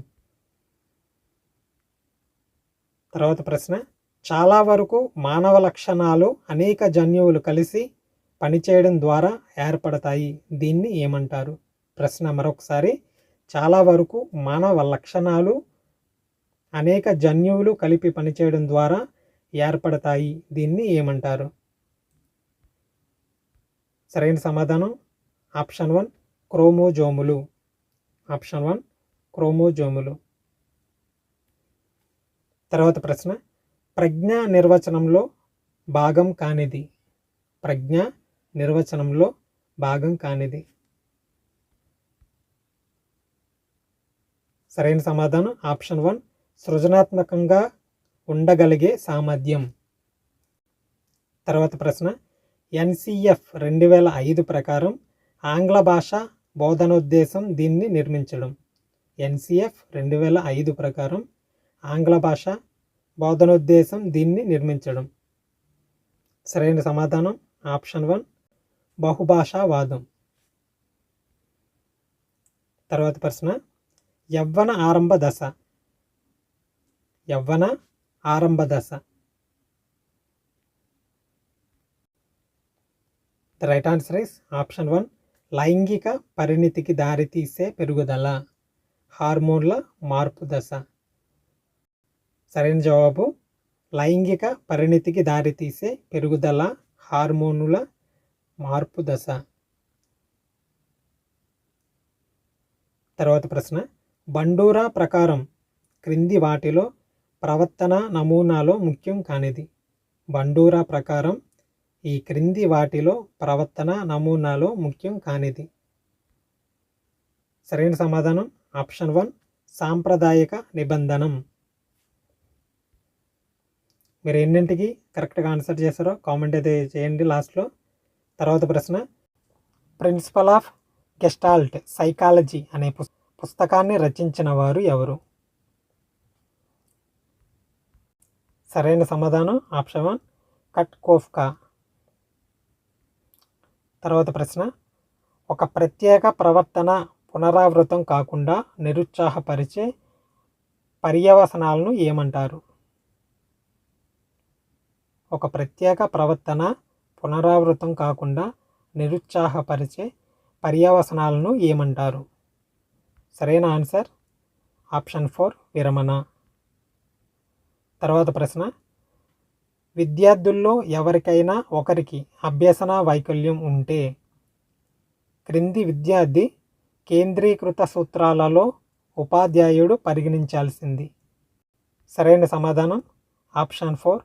తర్వాత ప్రశ్న, చాలా వరకు మానవ లక్షణాలు అనేక జన్యువులు కలిసి పనిచేయడం ద్వారా ఏర్పడతాయి. దీన్ని ఏమంటారు? ప్రశ్న మరొకసారి, చాలా వరకు మానవ లక్షణాలు అనేక జన్యువులు కలిపి పనిచేయడం ద్వారా ఏర్పడతాయి. దీన్ని ఏమంటారు? సరైన సమాధానం ఆప్షన్ 1 క్రోమోజోములు. ఆప్షన్ 1 క్రోమోజోములు. తర్వాత ప్రశ్న, ప్రజ్ఞా నిర్వచనంలో భాగం కానిది. ప్రజ్ఞా నిర్వచనంలో భాగం కానిది. సరైన సమాధానం ఆప్షన్ 1 సృజనాత్మకంగా ఉండగలిగే సామర్థ్యం. తర్వాత ప్రశ్న, ఎన్సిఎఫ్ 2005 ప్రకారం ఆంగ్ల భాష బోధనోద్దేశం దీన్ని నిర్మించడం. ఎన్సిఎఫ్ 2005 ప్రకారం ఆంగ్ల భాష బోధనోద్దేశం దీన్ని నిర్మించడం. సరైన సమాధానం ఆప్షన్ 1 బహుభాషావాదం. తర్వాత ప్రశ్న, యవ్వన ఆరంభ దశ. యవ్వన ఆరంభ దశ. The right answer is option 1 లైంగిక పరిణితికి దారితీసే పెరుగుదల, హార్మోన్ల మార్పు దశ. సరైన జవాబు లైంగిక పరిణితికి దారితీసే పెరుగుదల, హార్మోనుల మార్పు దశ. తర్వాత ప్రశ్న, బండూరా ప్రకారం క్రింది వాటిలో ప్రవర్తన నమూనాలో ముఖ్యం కానిది. బండూరా ప్రకారం ఈ క్రింది వాటిలో ప్రవర్తన నమూనాలో ముఖ్యం కానిది. సరైన సమాధానం ఆప్షన్ 1 సాంప్రదాయక నిబంధనం. మీరు ఎన్నింటికి కరెక్ట్గా ఆన్సర్ చేశారో కామెంట్ అయితే చేయండి లాస్ట్లో. తర్వాత ప్రశ్న, ప్రిన్సిపల్ ఆఫ్ గెస్టాల్ట్ సైకాలజీ అనే పుస్తకాన్ని రచించిన వారు ఎవరు? సరైన సమాధానం ఆప్షన్ 1 కట్కోఫ్కా. తర్వాత ప్రశ్న, ఒక ప్రత్యేక ప్రవర్తన పునరావృతం కాకుండా నిరుత్సాహపరిచే పర్యవసనాలను ఏమంటారు? ఒక ప్రత్యేక ప్రవర్తన పునరావృతం కాకుండా నిరుత్సాహపరిచే పర్యవసనాలను ఏమంటారు? సరైన ఆన్సర్ ఆప్షన్ 4 విరమణ. తర్వాత ప్రశ్న, విద్యార్థుల్లో ఎవరికైనా ఒకరికి అభ్యసన వైకల్యం ఉంటే క్రింది విద్యార్థి కేంద్రీకృత సూత్రాలలో ఉపాధ్యాయుడు పరిగణించాల్సింది. సరైన సమాధానం ఆప్షన్ 4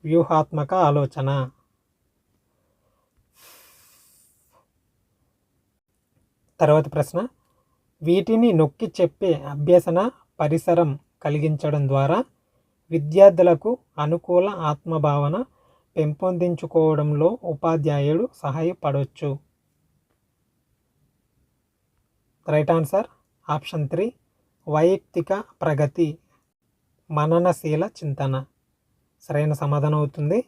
వ్యూహాత్మక ఆలోచన. తర్వాత ప్రశ్న, వీటిని నొక్కి చెప్పే అభ్యసన పరిసరం కలిగించడం ద్వారా విద్యార్థులకు అనుకూల ఆత్మభావన పెంపొందించుకోవడంలో ఉపాధ్యాయుడు సహాయపడవచ్చు. రైట్ ఆన్సర్ ఆప్షన్ 3 వైయక్తిక ప్రగతి, మననశీల చింతన సరైన సమాధానం అవుతుంది.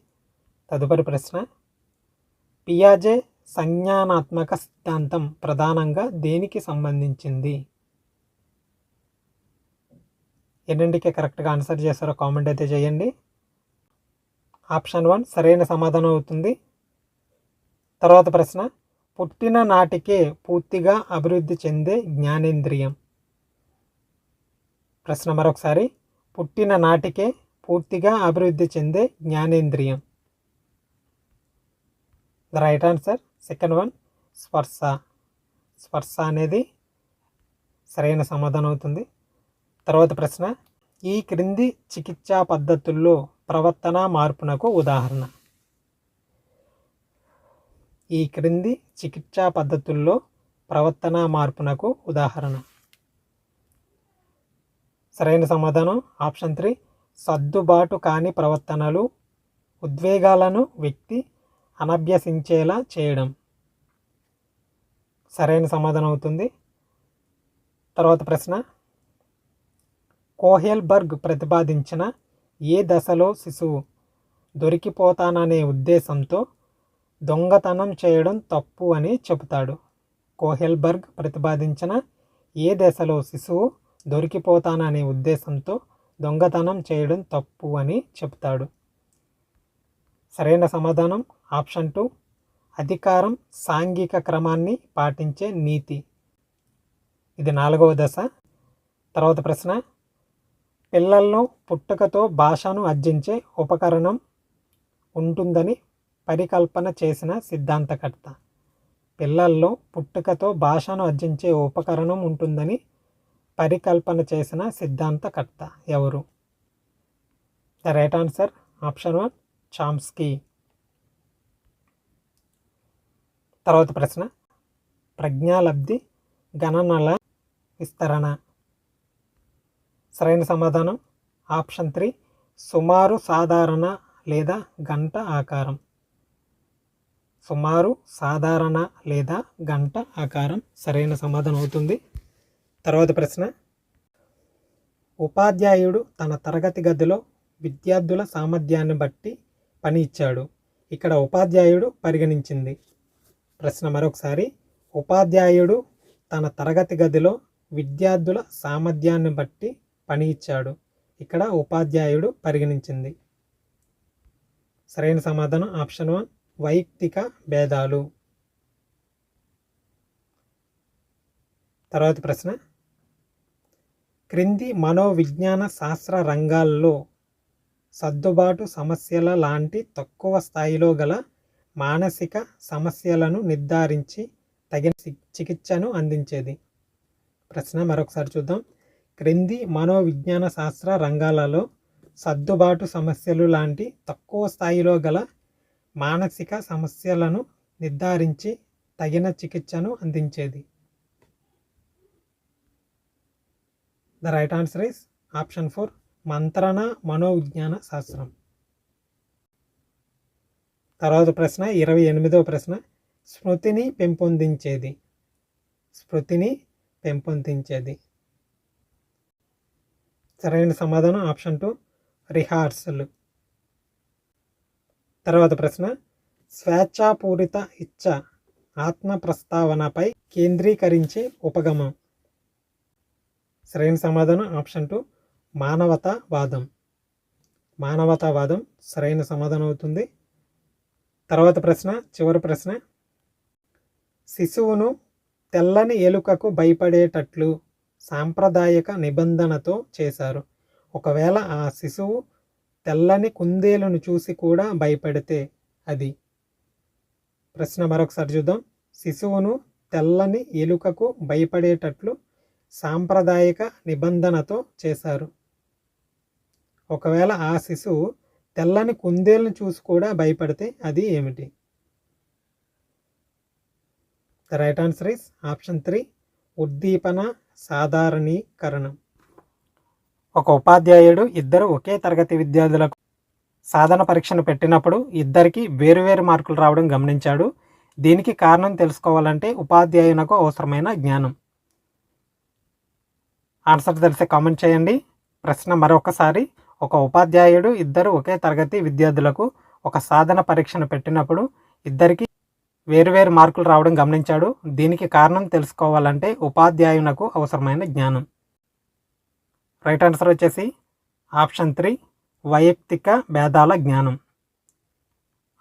తదుపరి ప్రశ్న, పియాజే సంజ్ఞానాత్మక సిద్ధాంతం ప్రధానంగా దేనికి సంబంధించింది? ఎన్నింటికి కరెక్ట్గా ఆన్సర్ చేస్తారో కామెంట్ అయితే చేయండి. ఆప్షన్ 1 సరైన సమాధానం అవుతుంది. తర్వాత ప్రశ్న, పుట్టిన నాటికే పూర్తిగా అభివృద్ధి చెందే జ్ఞానేంద్రియం. ప్రశ్న మరొకసారి, పుట్టిన నాటికే పూర్తిగా అభివృద్ధి చెందే జ్ఞానేంద్రియం. The right answer second one స్పర్శ. స్పర్శ అనేది సరైన సమాధానం అవుతుంది. తర్వాత ప్రశ్న, ఈ క్రింది చికిత్సా పద్ధతుల్లో ప్రవర్తన మార్పునకు ఉదాహరణ. ఈ క్రింది చికిత్సా పద్ధతుల్లో ప్రవర్తన మార్పునకు ఉదాహరణ. సరైన సమాధానం ఆప్షన్ 3 సర్దుబాటు కాని ప్రవర్తనలు, ఉద్వేగాలను వ్యక్తి అనభ్యసించేలా చేయడం సరైన సమాధానం అవుతుంది. తర్వాత ప్రశ్న, కోహెల్బర్గ్ ప్రతిపాదించిన ఏ దశలో శిశువు దొరికిపోతాననే ఉద్దేశంతో దొంగతనం చేయడం తప్పు అని చెబుతాడు? కోహెల్బర్గ్ ప్రతిపాదించిన ఏ దశలో శిశువు దొరికిపోతాననే ఉద్దేశంతో దొంగతనం చేయడం తప్పు అని చెప్తాడు? సరైన సమాధానం ఆప్షన్ 2 అధికారం, సాంఘిక క్రమాన్ని పాటించే నీతి. ఇది 4వ దశ. తర్వాత ప్రశ్న, పిల్లల్లో పుట్టుకతో భాషను అర్జించే ఉపకరణం ఉంటుందని పరికల్పన చేసిన సిద్ధాంతకర్త. పిల్లల్లో పుట్టుకతో భాషను అర్జించే ఉపకరణం ఉంటుందని పరికల్పన చేసిన సిద్ధాంతకర్త ఎవరు? The right answer option 1 Chomsky. తర్వాత ప్రశ్న, ప్రజ్ఞాలబ్ధి, గణనల విస్తరణ. సరైన సమాధానం ఆప్షన్ 3 సుమారు సాధారణ లేదా గంట ఆకారం. సుమారు సాధారణ లేదా గంట ఆకారం సరైన సమాధానం అవుతుంది. తర్వాత ప్రశ్న, ఉపాధ్యాయుడు తన తరగతి గదిలో విద్యార్థుల సామర్థ్యాన్ని బట్టి పని ఇచ్చాడు. ఇక్కడ ఉపాధ్యాయుడు పరిగణించింది. ప్రశ్న మరొకసారి, ఉపాధ్యాయుడు తన తరగతి గదిలో విద్యార్థుల సామర్థ్యాన్ని బట్టి పని ఇచ్చాడు. ఇక్కడ ఉపాధ్యాయుడు పరిగణించింది. సరైన సమాధానం ఆప్షన్ 1 వైయక్తిక భేదాలు. తర్వాత ప్రశ్న, క్రింది మనోవిజ్ఞాన శాస్త్ర రంగాల్లో సర్దుబాటు సమస్యల లాంటి తక్కువ స్థాయిలో గల మానసిక సమస్యలను నిర్ధారించి తగిన చికిత్సను అందించేది? ప్రశ్న మరొకసారి చూద్దాం. క్రింది మనోవిజ్ఞాన శాస్త్ర రంగాలలో సర్దుబాటు సమస్యలు లాంటి తక్కువ స్థాయిలో గల మానసిక సమస్యలను నిర్ధారించి తగిన చికిత్సను అందించేది? The right answer is option 4 మంత్రణ మనోవిజ్ఞాన శాస్త్రం. తర్వాత ప్రశ్న 28వ ప్రశ్న, స్మృతిని పెంపొందించేది. స్మృతిని పెంపొందించేది. సరైన సమాధానం ఆప్షన్ 2 రిహార్సల్. తర్వాత ప్రశ్న, స్వేచ్ఛాపూరిత ఇచ్చ ఆత్మ ప్రస్తావనపై కేంద్రీకరించే ఉపగమం. సరైన సమాధానం ఆప్షన్ 2 మానవతావాదం. మానవతావాదం సరైన సమాధానం అవుతుంది. తర్వాత ప్రశ్న, చివరి ప్రశ్న, శిశువును తెల్లని ఎలుకకు భయపడేటట్లు సాంప్రదాయక నిబంధనతో చేశారు. ఒకవేళ ఆ శిశువు తెల్లని కుందేలును చూసి కూడా భయపడితే అది? ప్రశ్న మరొకసారి చూద్దాం. శిశువును తెల్లని ఎలుకకు భయపడేటట్లు సాంప్రదాయక నిబంధనతో చేశారు. ఒకవేళ ఆ శిశువు తెల్లని కుందేలును చూసి కూడా భయపడితే అది ఏమిటి? The right answer is option 3 ఉద్దీపన సాధారణీకరణం. ఒక ఉపాధ్యాయుడు ఇద్దరు ఒకే తరగతి విద్యార్థులకు సాధన పరీక్షను పెట్టినప్పుడు ఇద్దరికి వేరువేరు మార్కులు రావడం గమనించాడు. దీనికి కారణం తెలుసుకోవాలంటే ఉపాధ్యాయునకు అవసరమైన జ్ఞానం. ఆన్సర్ తెలిసే కామెంట్ చేయండి. ప్రశ్న మరొకసారి, ఒక ఉపాధ్యాయుడు ఇద్దరు ఒకే తరగతి విద్యార్థులకు ఒక సాధన పరీక్షను పెట్టినప్పుడు ఇద్దరికి వేరువేరు మార్కులు రావడం గమనించాడు. దీనికి కారణం తెలుసుకోవాలంటే ఉపాధ్యాయునకు అవసరమైన జ్ఞానం. రైట్ ఆన్సర్ వచ్చేసి ఆప్షన్ 3, వైయక్తిక భేదాల జ్ఞానం.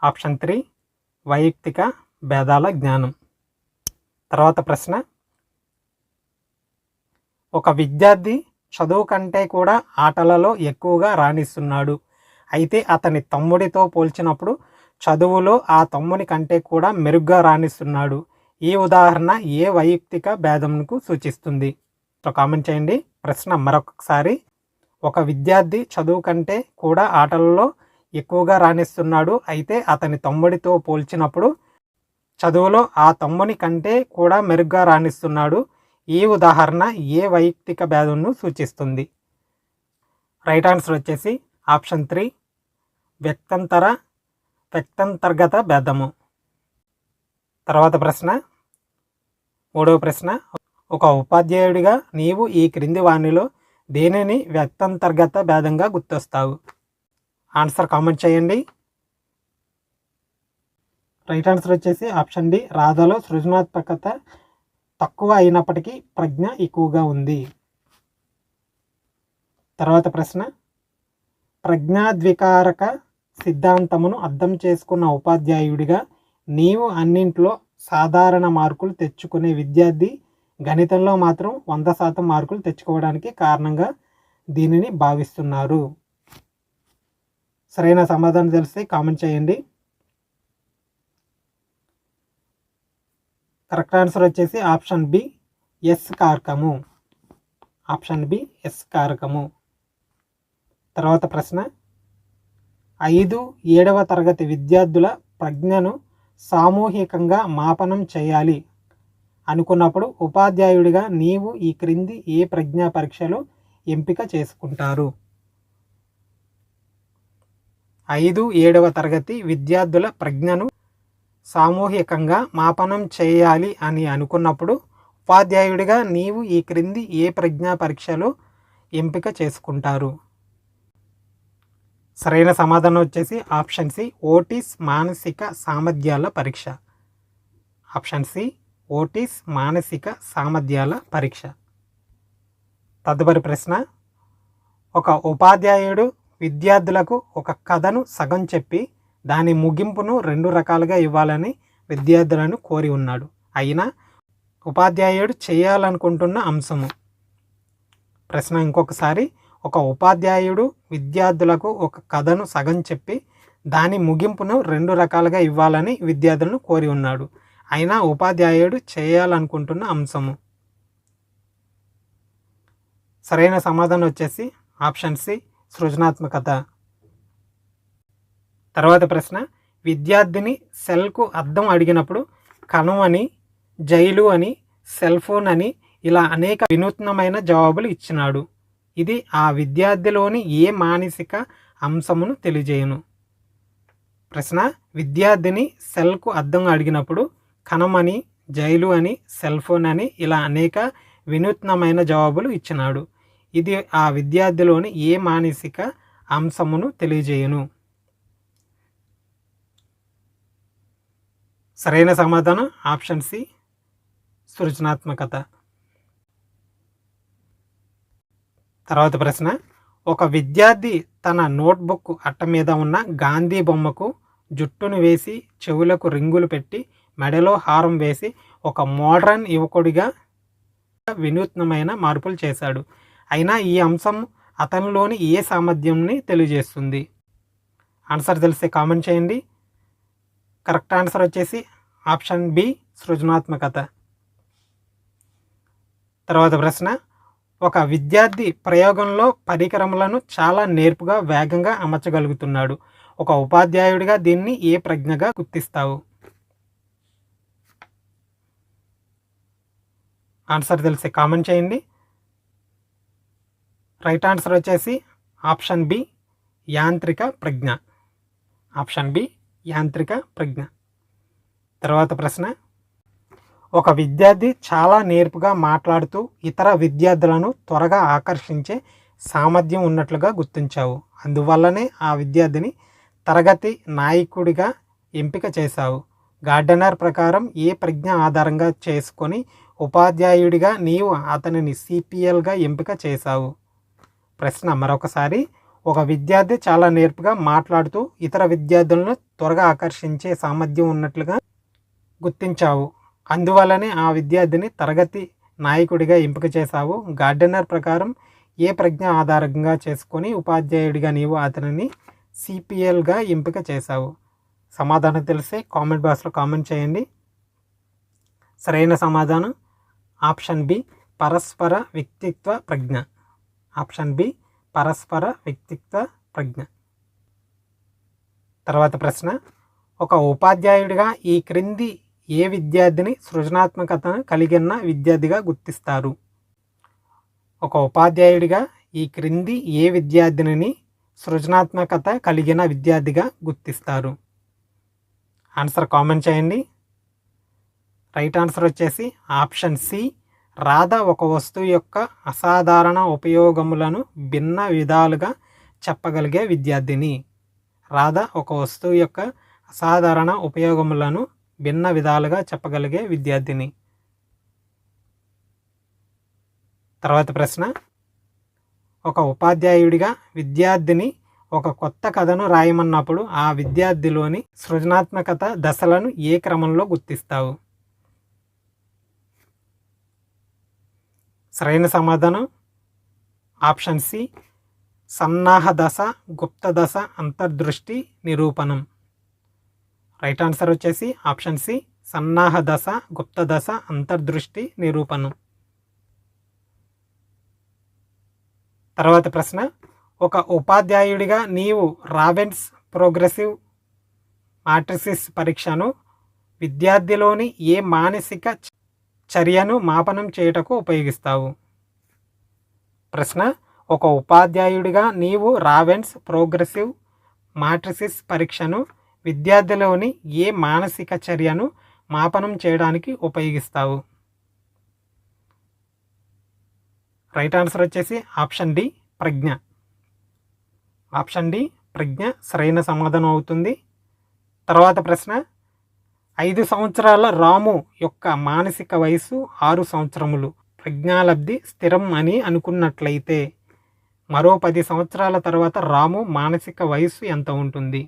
ఆప్షన్ 3, వైయక్తిక భేదాల జ్ఞానం. తర్వాత ప్రశ్న, ఒక విద్యార్థి చదువు కంటే కూడా ఆటలలో ఎక్కువగా రాణిస్తున్నాడు. అయితే అతని తమ్ముడితో పోల్చినప్పుడు చదువులో ఆ తమ్ముని కంటే కూడా మెరుగ్గా రాణిస్తున్నాడు. ఈ ఉదాహరణ ఏ వైయక్తిక భేదంకు సూచిస్తుంది? కామెంట్ చేయండి. ప్రశ్న మరొకసారి, ఒక విద్యార్థి చదువు కంటే కూడా ఆటలలో ఎక్కువగా రాణిస్తున్నాడు. అయితే అతని తమ్ముడితో పోల్చినప్పుడు చదువులో ఆ తమ్ముని కంటే కూడా మెరుగ్గా రాణిస్తున్నాడు. ఈ ఉదాహరణ ఏ వైయక్తిక భేదంను సూచిస్తుంది? రైట్ ఆన్సర్ వచ్చేసి ఆప్షన్ 3, వ్యక్తంతర్గత భేదము. తర్వాత ప్రశ్న, మూడవ ప్రశ్న, ఒక ఉపాధ్యాయుడిగా నీవు ఈ క్రింది వాణిలో దేనిని వ్యక్తంతర్గత భేదంగా గుర్తొస్తావు? ఆన్సర్ కామెంట్ చేయండి. రైట్ ఆన్సర్ వచ్చేసి ఆప్షన్ డి, రాధలో సృజనాత్మకత తక్కువ అయినప్పటికీ ప్రజ్ఞ ఎక్కువగా ఉంది. తర్వాత ప్రశ్న, ప్రజ్ఞాద్వికారక సిద్ధాంతమును అర్థం చేసుకున్న ఉపాధ్యాయుడిగా నీవు అన్నింట్లో సాధారణ మార్కులు తెచ్చుకునే విద్యార్థి గణితంలో మాత్రం 100% మార్కులు తెచ్చుకోవడానికి కారణంగా దీనిని భావిస్తున్నారు. సరైన సమాధానం తెలిస్తే కామెంట్ చేయండి. కరెక్ట్ ఆన్సర్ వచ్చేసి ఆప్షన్ బి, ఎస్ కారకము. ఆప్షన్ బి, ఎస్ కారకము. తర్వాత ప్రశ్న, 5, 7వ తరగతి విద్యార్థుల ప్రజ్ఞను సామూహికంగా మాపనం చేయాలి అనుకున్నప్పుడు ఉపాధ్యాయుడిగా నీవు ఈ క్రింది ఏ ప్రజ్ఞా పరీక్షలో ఎంపిక చేసుకుంటారు? 5, 7వ తరగతి విద్యార్థుల ప్రజ్ఞను సామూహికంగా మాపనం చేయాలి అని అనుకున్నప్పుడు ఉపాధ్యాయుడిగా నీవు ఈ క్రింది ఏ ప్రజ్ఞా పరీక్షలో ఎంపిక చేసుకుంటారు? సరైన సమాధానం వచ్చేసి ఆప్షన్ సి, ఓటిస్ మానసిక సామర్థ్యాల పరీక్ష. ఆప్షన్ సి, ఓటిస్ మానసిక సామర్థ్యాల పరీక్ష. తదుపరి ప్రశ్న, ఒక ఉపాధ్యాయుడు విద్యార్థులకు ఒక కథను సగం చెప్పి దాని ముగింపును 2 రకాలుగా ఇవ్వాలని విద్యార్థులను కోరి ఉన్నాడు. అయినా ఉపాధ్యాయుడు చేయాలనుకుంటున్న అంశము. ప్రశ్న ఇంకొకసారి, ఒక ఉపాధ్యాయుడు విద్యార్థులకు ఒక కథను సగం చెప్పి దాని ముగింపును 2 రకాలుగా ఇవ్వాలని విద్యార్థులను కోరి ఉన్నాడు. అయినా ఉపాధ్యాయుడు చేయాలనుకుంటున్న అంశము. సరైన సమాధానం వచ్చేసి ఆప్షన్ సి, సృజనాత్మకత. తర్వాత ప్రశ్న, విద్యార్థిని సెల్కు అద్దం అడిగినప్పుడు కణం అని, జైలు అని, సెల్ ఫోన్ అని ఇలా అనేక వినూత్నమైన జవాబులు ఇచ్చినాడు. ఇది ఆ విద్యార్థిలోని ఏ మానసిక అంశమును తెలియజేయును? ప్రశ్న, విద్యార్థిని సెల్కు అద్దం అడిగినప్పుడు కణం అని, జైలు అని, సెల్ ఫోన్ అని ఇలా అనేక వినూత్నమైన జవాబులు ఇచ్చినాడు. ఇది ఆ విద్యార్థిలోని ఏ మానసిక అంశమును తెలియజేయును? సరైన సమాధానం ఆప్షన్ సి, సృజనాత్మకత. తర్వాత ప్రశ్న, ఒక విద్యార్థి తన నోట్బుక్ అట్ట మీద ఉన్న గాంధీ బొమ్మకు జుట్టును వేసి చెవులకు రింగులు పెట్టి మెడలో హారం వేసి ఒక మోడ్రన్ యువకుడిగా వినూత్నమైన మార్పులు చేశాడు. అయినా ఈ అంశం అతనిలోని ఏ సామర్థ్యంని తెలియజేస్తుంది? ఆన్సర్ తెలిస్తే కామెంట్ చేయండి. కరెక్ట్ ఆన్సర్ వచ్చేసి ఆప్షన్ బి, సృజనాత్మకత. తర్వాత ప్రశ్న, ఒక విద్యార్థి ప్రయోగంలో పరికరములను చాలా నేర్పుగా వేగంగా అమర్చగలుగుతున్నాడు. ఒక ఉపాధ్యాయుడిగా దీన్ని ఏ ప్రజ్ఞగా గుర్తిస్తావు? ఆన్సర్ తెలిస్తే కామెంట్ చేయండి. రైట్ ఆన్సర్ వచ్చేసి ఆప్షన్ బి యాంత్రిక ప్రజ్ఞ. ఆప్షన్ బి యాంత్రిక ప్రజ్ఞ. తర్వాత ప్రశ్న, ఒక విద్యార్థి చాలా నేర్పుగా మాట్లాడుతూ ఇతర విద్యార్థులను త్వరగా ఆకర్షించే సామర్థ్యం ఉన్నట్లుగా గుర్తించావు. అందువల్లనే ఆ విద్యార్థిని తరగతి నాయకుడిగా ఎంపిక చేశావు. గార్డెనర్ ప్రకారం ఏ ప్రజ్ఞ ఆధారంగా చేసుకొని ఉపాధ్యాయుడిగా నీవు అతనిని సిపిఎల్గా ఎంపిక చేశావు? ప్రశ్న మరొకసారి, ఒక విద్యార్థి చాలా నేర్పుగా మాట్లాడుతూ ఇతర విద్యార్థులను త్వరగా ఆకర్షించే సామర్థ్యం ఉన్నట్లుగా గుర్తించావు. అందువల్లనే ఆ విద్యార్థిని తరగతి నాయకుడిగా ఎంపిక చేశావు. గార్డెనర్ ప్రకారం ఏ ప్రజ్ఞ ఆధారంగా చేసుకొని ఉపాధ్యాయుడిగా నీవు అతనిని సిపిఎల్గా ఎంపిక చేశావు? సమాధానం తెలిస్తే కామెంట్ బాక్స్లో కామెంట్ చేయండి. సరైన సమాధానం ఆప్షన్ బి పరస్పర వ్యక్తిత్వ ప్రజ్ఞ. ఆప్షన్ బి పరస్పర వ్యక్తిత్వ ప్రజ్ఞ. తర్వాత ప్రశ్న, ఒక ఉపాధ్యాయుడిగా ఈ క్రింది ఏ విద్యార్థిని సృజనాత్మకతను కలిగిన విద్యార్థిగా గుర్తిస్తారు? ఒక ఉపాధ్యాయుడిగా ఈ క్రింది ఏ విద్యార్థిని సృజనాత్మకత కలిగిన విద్యార్థిగా గుర్తిస్తారు? ఆన్సర్ కామెంట్ చేయండి. రైట్ ఆన్సర్ వచ్చేసి ఆప్షన్ సి రాధ ఒక వస్తువు యొక్క అసాధారణ ఉపయోగములను భిన్న విధాలుగా చెప్పగలిగే విద్యార్థిని. రాధ ఒక వస్తువు యొక్క అసాధారణ ఉపయోగములను భిన్న విధాలుగా చెప్పగలిగే విద్యార్థిని. తర్వాత ప్రశ్న, ఒక ఉపాధ్యాయుడిగా విద్యార్థిని ఒక కొత్త కథను రాయమన్నప్పుడు ఆ విద్యార్థిలోని సృజనాత్మకత దశలను ఏ క్రమంలో గుర్తిస్తావు? సరైన సమాధానం ఆప్షన్ సి సన్నాహ దశ, గుప్త దశ, అంతర్దృష్టి, నిరూపణం. రైట్ ఆన్సర్ వచ్చేసి ఆప్షన్ సి సన్నాహ దశ, గుప్త దశ, అంతర్దృష్టి, నిరూపణం. తర్వాత ప్రశ్న, ఒక ఉపాధ్యాయుడిగా నీవు రావెన్స్ ప్రోగ్రెసివ్ మాట్రిసిస్ పరీక్షను విద్యార్థిలోని ఏ మానసిక చర్యను మాపనం చేయుటకు ఉపయోగిస్తావు? ప్రశ్న, ఒక ఉపాధ్యాయుడిగా నీవు రావెన్స్ ప్రోగ్రెసివ్ మాట్రిసిస్ పరీక్షను విద్యార్థిలోని ఏ మానసిక చర్యను మాపనం చేయడానికి ఉపయోగిస్తావు? రైట్ ఆన్సర్ వచ్చేసి ఆప్షన్ డి ప్రజ్ఞ. ఆప్షన్ డి ప్రజ్ఞ సరైన సమాధానం అవుతుంది. తర్వాత ప్రశ్న, 5 సంవత్సరాల రాము యొక్క మానసిక వయసు 6 సంవత్సరములు. ప్రజ్ఞాలబ్ధి స్థిరం అని అనుకున్నట్లయితే మరో 10 సంవత్సరాల తర్వాత రాము మానసిక వయసు ఎంత ఉంటుంది?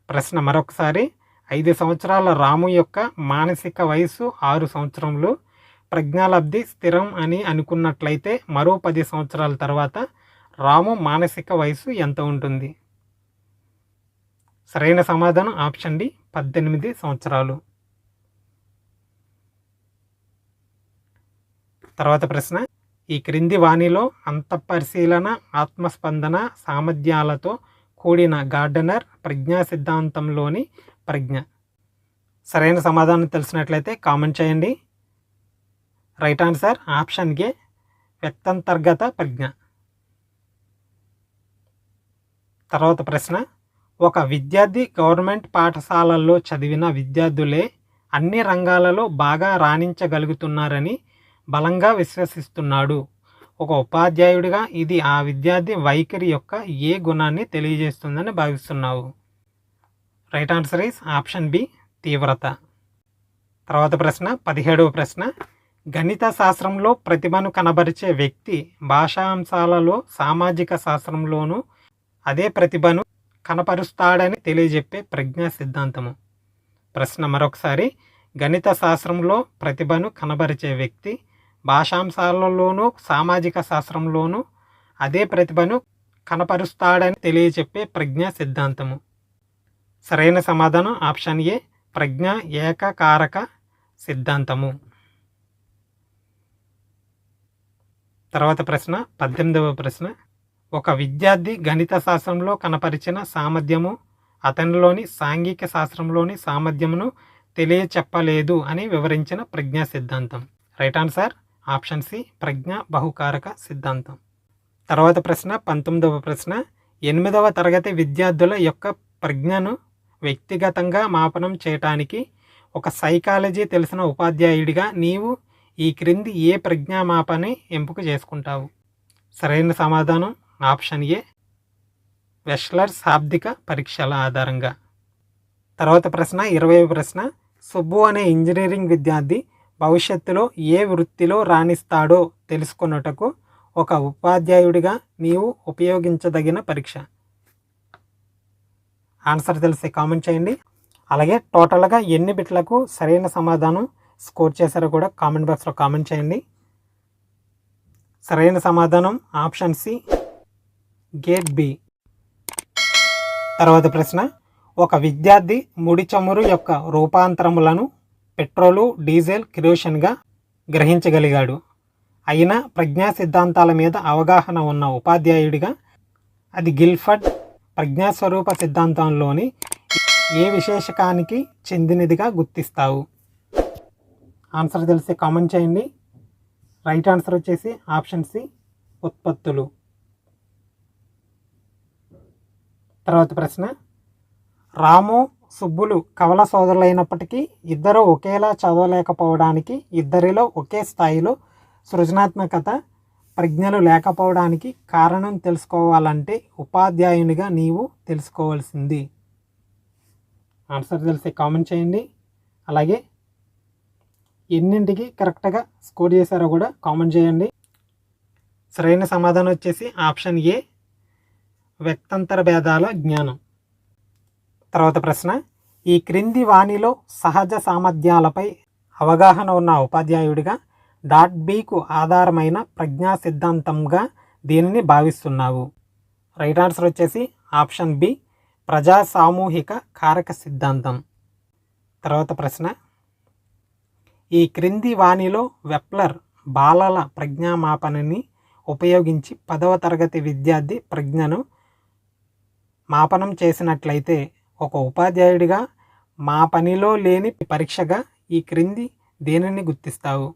ప్రశ్న మరొకసారి, 5 సంవత్సరాల రాము యొక్క మానసిక వయసు 6 సంవత్సరములు. ప్రజ్ఞాలబ్ధి స్థిరం అని అనుకున్నట్లయితే మరో 10 సంవత్సరాల తర్వాత రాము మానసిక వయసు ఎంత ఉంటుంది? సరైన సమాధానం ఆప్షన్ డి 18 సంవత్సరాలు. తర్వాత ప్రశ్న, ఈ క్రింది వాణిలో అంతఃపరిశీలన, ఆత్మస్పందన సామర్థ్యాలతో కూడిన గార్డెనర్ ప్రజ్ఞా సిద్ధాంతంలోని ప్రజ్ఞ. సరైన సమాధానం తెలిసినట్లయితే కామెంట్ చేయండి. రైట్ ఆన్సర్ ఆప్షన్ ఏ వ్యక్తంతర్గత ప్రజ్ఞ. తర్వాత ప్రశ్న, ఒక విద్యార్థి గవర్నమెంట్ పాఠశాలల్లో చదివిన విద్యార్థులే అన్ని రంగాలలో బాగా రాణించగలుగుతున్నారని బలంగా విశ్వసిస్తున్నాడు. ఒక ఉపాధ్యాయుడిగా ఇది ఆ విద్యార్థి వైఖరి యొక్క ఏ గుణాన్ని తెలియజేస్తుందని భావిస్తున్నావు? Right answer is option B తీవ్రత. తర్వాత ప్రశ్న 17వ ప్రశ్న, గణిత శాస్త్రంలో ప్రతిభను కనబరిచే వ్యక్తి భాషాంశాలలో సామాజిక శాస్త్రంలోనూ అదే ప్రతిభను కనపరుస్తాడని తెలియజెప్పే ప్రజ్ఞా సిద్ధాంతము. ప్రశ్న మరొకసారి, గణిత శాస్త్రంలో ప్రతిభను కనబరిచే వ్యక్తి భాషాంశాలలోనూ సామాజిక శాస్త్రంలోనూ అదే ప్రతిభను కనపరుస్తాడని తెలియజెప్పే ప్రజ్ఞా సిద్ధాంతము. సరైన సమాధానం ఆప్షన్ ఏ ప్రజ్ఞా ఏకకారక సిద్ధాంతము. తర్వాత ప్రశ్న 18వ ప్రశ్న, ఒక విద్యార్థి గణిత శాస్త్రంలో కనపరిచిన సామర్థ్యము అతనిలోని సాంఘిక శాస్త్రంలోని సామర్థ్యమును తెలియచెప్పలేదు అని వివరించిన ప్రజ్ఞా సిద్ధాంతం. రైట్ ఆన్సర్ ఆప్షన్ సి ప్రజ్ఞా బహుకారక సిద్ధాంతం. తర్వాత ప్రశ్న 19వ ప్రశ్న 8వ తరగతి విద్యార్థుల యొక్క ప్రజ్ఞను వ్యక్తిగతంగా మాపనం చేయటానికి ఒక సైకాలజీ తెలిసిన ఉపాధ్యాయుడిగా నీవు ఈ క్రింది ఏ ప్రజ్ఞామాపని ఎంపిక చేసుకుంటావు? సరైన సమాధానం ఆప్షన్ ఏ, వెస్లర్ శాబ్దిక పరీక్షల ఆధారంగా. తర్వాత ప్రశ్న 20వ ప్రశ్న సుబ్బు అనే ఇంజనీరింగ్ విద్యార్థి భవిష్యత్తులో ఏ వృత్తిలో రాణిస్తాడో తెలుసుకొనుటకు ఒక ఉపాధ్యాయుడిగా నీవు ఉపయోగించదగిన పరీక్ష. ఆన్సర్ తెలిసి కామెంట్ చేయండి. అలాగే టోటల్గా ఎన్ని బిట్లకు సరైన సమాధానం స్కోర్ చేశారో కూడా కామెంట్ బాక్స్లో కామెంట్ చేయండి. సరైన సమాధానం ఆప్షన్ సి, గేట్ బి. తర్వాత ప్రశ్న ఒక విద్యార్థి ముడి చమురు యొక్క రూపాంతరములను పెట్రోలు, డీజిల్, కిరోసిన్గా గ్రహించగలిగాడు. అయినా ప్రజ్ఞా సిద్ధాంతాల మీద అవగాహన ఉన్న ఉపాధ్యాయుడిగా అది గిల్ఫర్డ్ ప్రజ్ఞాస్వరూప సిద్ధాంతంలోని ఏ విశేషకానికి చెందినదిగా గుర్తిస్తావు? ఆన్సర్ తెలిసి కామెంట్ చేయండి. రైట్ ఆన్సర్ వచ్చేసి ఆప్షన్ సి, ఉత్పత్తులు. తర్వాత ప్రశ్న రాము, సుబ్బులు కవల సోదరులైనప్పటికీ ఇద్దరు ఒకేలా చదవలేకపోవడానికి, ఇద్దరిలో ఒకే స్థాయిలో సృజనాత్మకత ప్రజ్ఞలు లేకపోవడానికి కారణం తెలుసుకోవాలంటే ఉపాధ్యాయునిగా నీవు తెలుసుకోవాల్సింది. ఆన్సర్ తెలిసి కామెంట్ చేయండి. అలాగే ఎన్నింటికి కరెక్ట్గా స్కోర్ చేశారో కూడా కామెంట్ చేయండి. సరైన సమాధానం వచ్చేసి ఆప్షన్ ఏ, వ్యక్తంతర భేదాల జ్ఞానం. తర్వాత ప్రశ్న ఈ క్రింది వాణిలో సహజ సామర్థ్యాలపై అవగాహన ఉన్న ఉపాధ్యాయుడిగా డాట్ బికు ఆధారమైన ప్రజ్ఞా సిద్ధాంతంగా దీనిని భావిస్తున్నావు? రైట్ ఆన్సర్ వచ్చేసి ఆప్షన్ బి, ప్రజా సామూహిక కారక సిద్ధాంతం. తర్వాత ప్రశ్న ఈ క్రింది వాణిలో వెప్లర్ బాలల ప్రజ్ఞామాపనని ఉపయోగించి 10వ తరగతి విద్యార్థి ప్రజ్ఞను మాపనం చేసినట్లయితే ఒక ఉపాధ్యాయుడిగా మా పనిలో లేని పరీక్షగా ఈ క్రింది దేనిని గుర్తిస్తావు?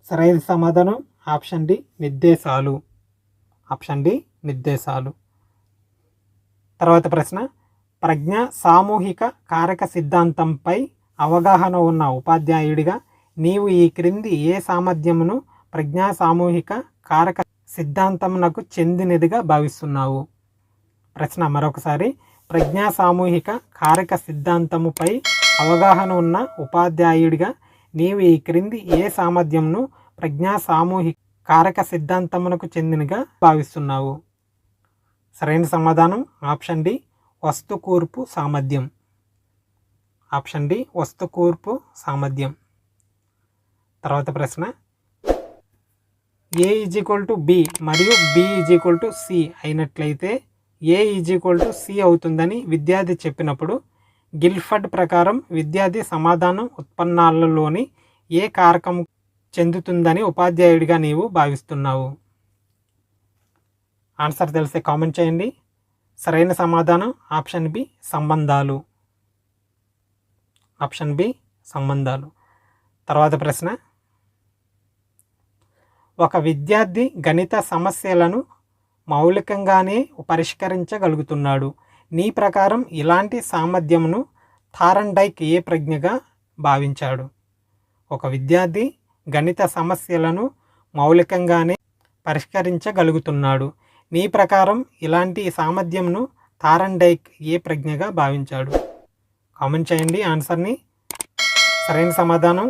సరైన సమాధానం ఆప్షన్ డి, నిర్దేశాలు. ఆప్షన్ డి, నిర్దేశాలు. తర్వాత ప్రశ్న ప్రజ్ఞ సామూహిక కారక సిద్ధాంతంపై అవగాహన ఉన్న ఉపాధ్యాయుడిగా నీవు ఈ క్రింది ఏ సామర్థ్యమును ప్రజ్ఞా సామూహిక కారక సిద్ధాంతమునకు చెందినదిగా భావిస్తున్నావు? ప్రశ్న మరొకసారి ప్రజ్ఞా సామూహిక కారక సిద్ధాంతముపై అవగాహన ఉన్న ఉపాధ్యాయుడిగా నీవు ఈ క్రింది ఏ సామర్థ్యంను ప్రజ్ఞా సామూహిక కారక సిద్ధాంతమునకు చెందినగా భావిస్తున్నావు? సరైన సమాధానం ఆప్షన్ డి, వస్తుకూర్పు సామర్థ్యం. ఆప్షన్ డి, వస్తుకూర్పు సామర్థ్యం. తర్వాత ప్రశ్న ఏ బి మరియు బి సి అయినట్లయితే ఏ సి అవుతుందని విద్యార్థి చెప్పినప్పుడు గిల్ఫర్డ్ ప్రకారం విద్యార్థి సమాధానం ఉత్పన్నాలలోని ఏ కారకం చెందుతుందని ఉపాధ్యాయుడిగా నీవు భావిస్తున్నావు? ఆన్సర్ తెలిస్తే కామెంట్ చేయండి. సరైన సమాధానం ఆప్షన్ బి, సంబంధాలు. ఆప్షన్ బి, సంబంధాలు. తర్వాత ప్రశ్న ఒక విద్యార్థి గణిత సమస్యలను మౌలికంగానే పరిష్కరించగలుగుతున్నాడు. నీ ప్రకారం ఇలాంటి సామర్థ్యమును థారండైక్ ఏ ప్రజ్ఞగా భావించాడు? ఒక విద్యార్థి గణిత సమస్యలను మౌలికంగానే పరిష్కరించగలుగుతున్నాడు. నీ ప్రకారం ఇలాంటి సామర్థ్యంను థారండైక్ ఏ ప్రజ్ఞగా భావించాడు? కామెంట్ చేయండి ఆన్సర్ని. సరైన సమాధానం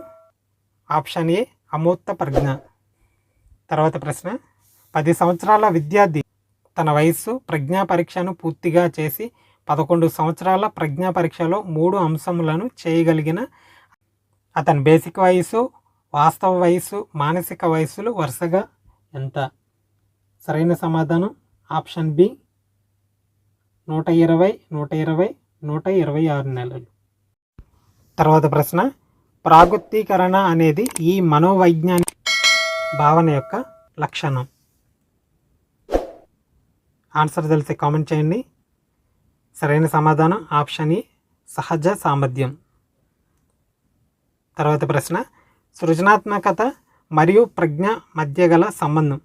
ఆప్షన్ ఏ, అమూర్త ప్రజ్ఞ. తర్వాత ప్రశ్న 10 సంవత్సరాల విద్యార్థి తన వయస్సు ప్రజ్ఞా పరీక్షను పూర్తిగా చేసి 11 సంవత్సరాల ప్రజ్ఞా పరీక్షలో 3 అంశములను చేయగలిగిన అతని బేసిక్ వయస్సు, వాస్తవ వయస్సు, మానసిక వయస్సులు వరుసగా ఎంత? సరైన సమాధానం ఆప్షన్ బి, 120, 120, 126 నెలలు. తర్వాత ప్రశ్న ప్రాగుత్తీకరణ అనేది ఈ మనోవైజ్ఞానిక భావన యొక్క లక్షణం. ఆన్సర్ తెలిసి కామెంట్ చేయండి. సరైన సమాధానం ఆప్షన్ ఏ, సహజ సామర్థ్యం. తర్వాత ప్రశ్న సృజనాత్మకత మరియు ప్రజ్ఞ మధ్య గల సంబంధం.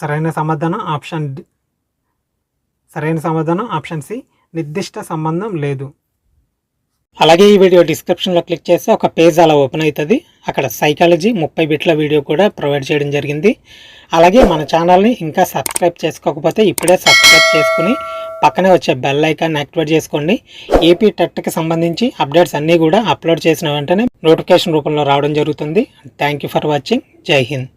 సరైన సమాధానం ఆప్షన్ సి, నిర్దిష్ట సంబంధం లేదు. అలాగే ఈ వీడియో డిస్క్రిప్షన్లో క్లిక్ చేస్తే ఒక పేజ్ అలా ఓపెన్ అవుతుంది. అక్కడ సైకాలజీ 30 బిట్ల వీడియో కూడా ప్రొవైడ్ చేయడం జరిగింది. అలాగే మన ఛానల్ని ఇంకా సబ్స్క్రైబ్ చేసుకోకపోతే ఇప్పుడే సబ్స్క్రైబ్ చేసుకుని పక్కనే వచ్చే బెల్ ఐకాన్ యాక్టివేట్ చేసుకోండి. ఏపీ టెట్కి సంబంధించి అప్డేట్స్ అన్నీ కూడా అప్లోడ్ చేసిన వెంటనే నోటిఫికేషన్ రూపంలో రావడం జరుగుతుంది. Thank you for watching. జై హింద్.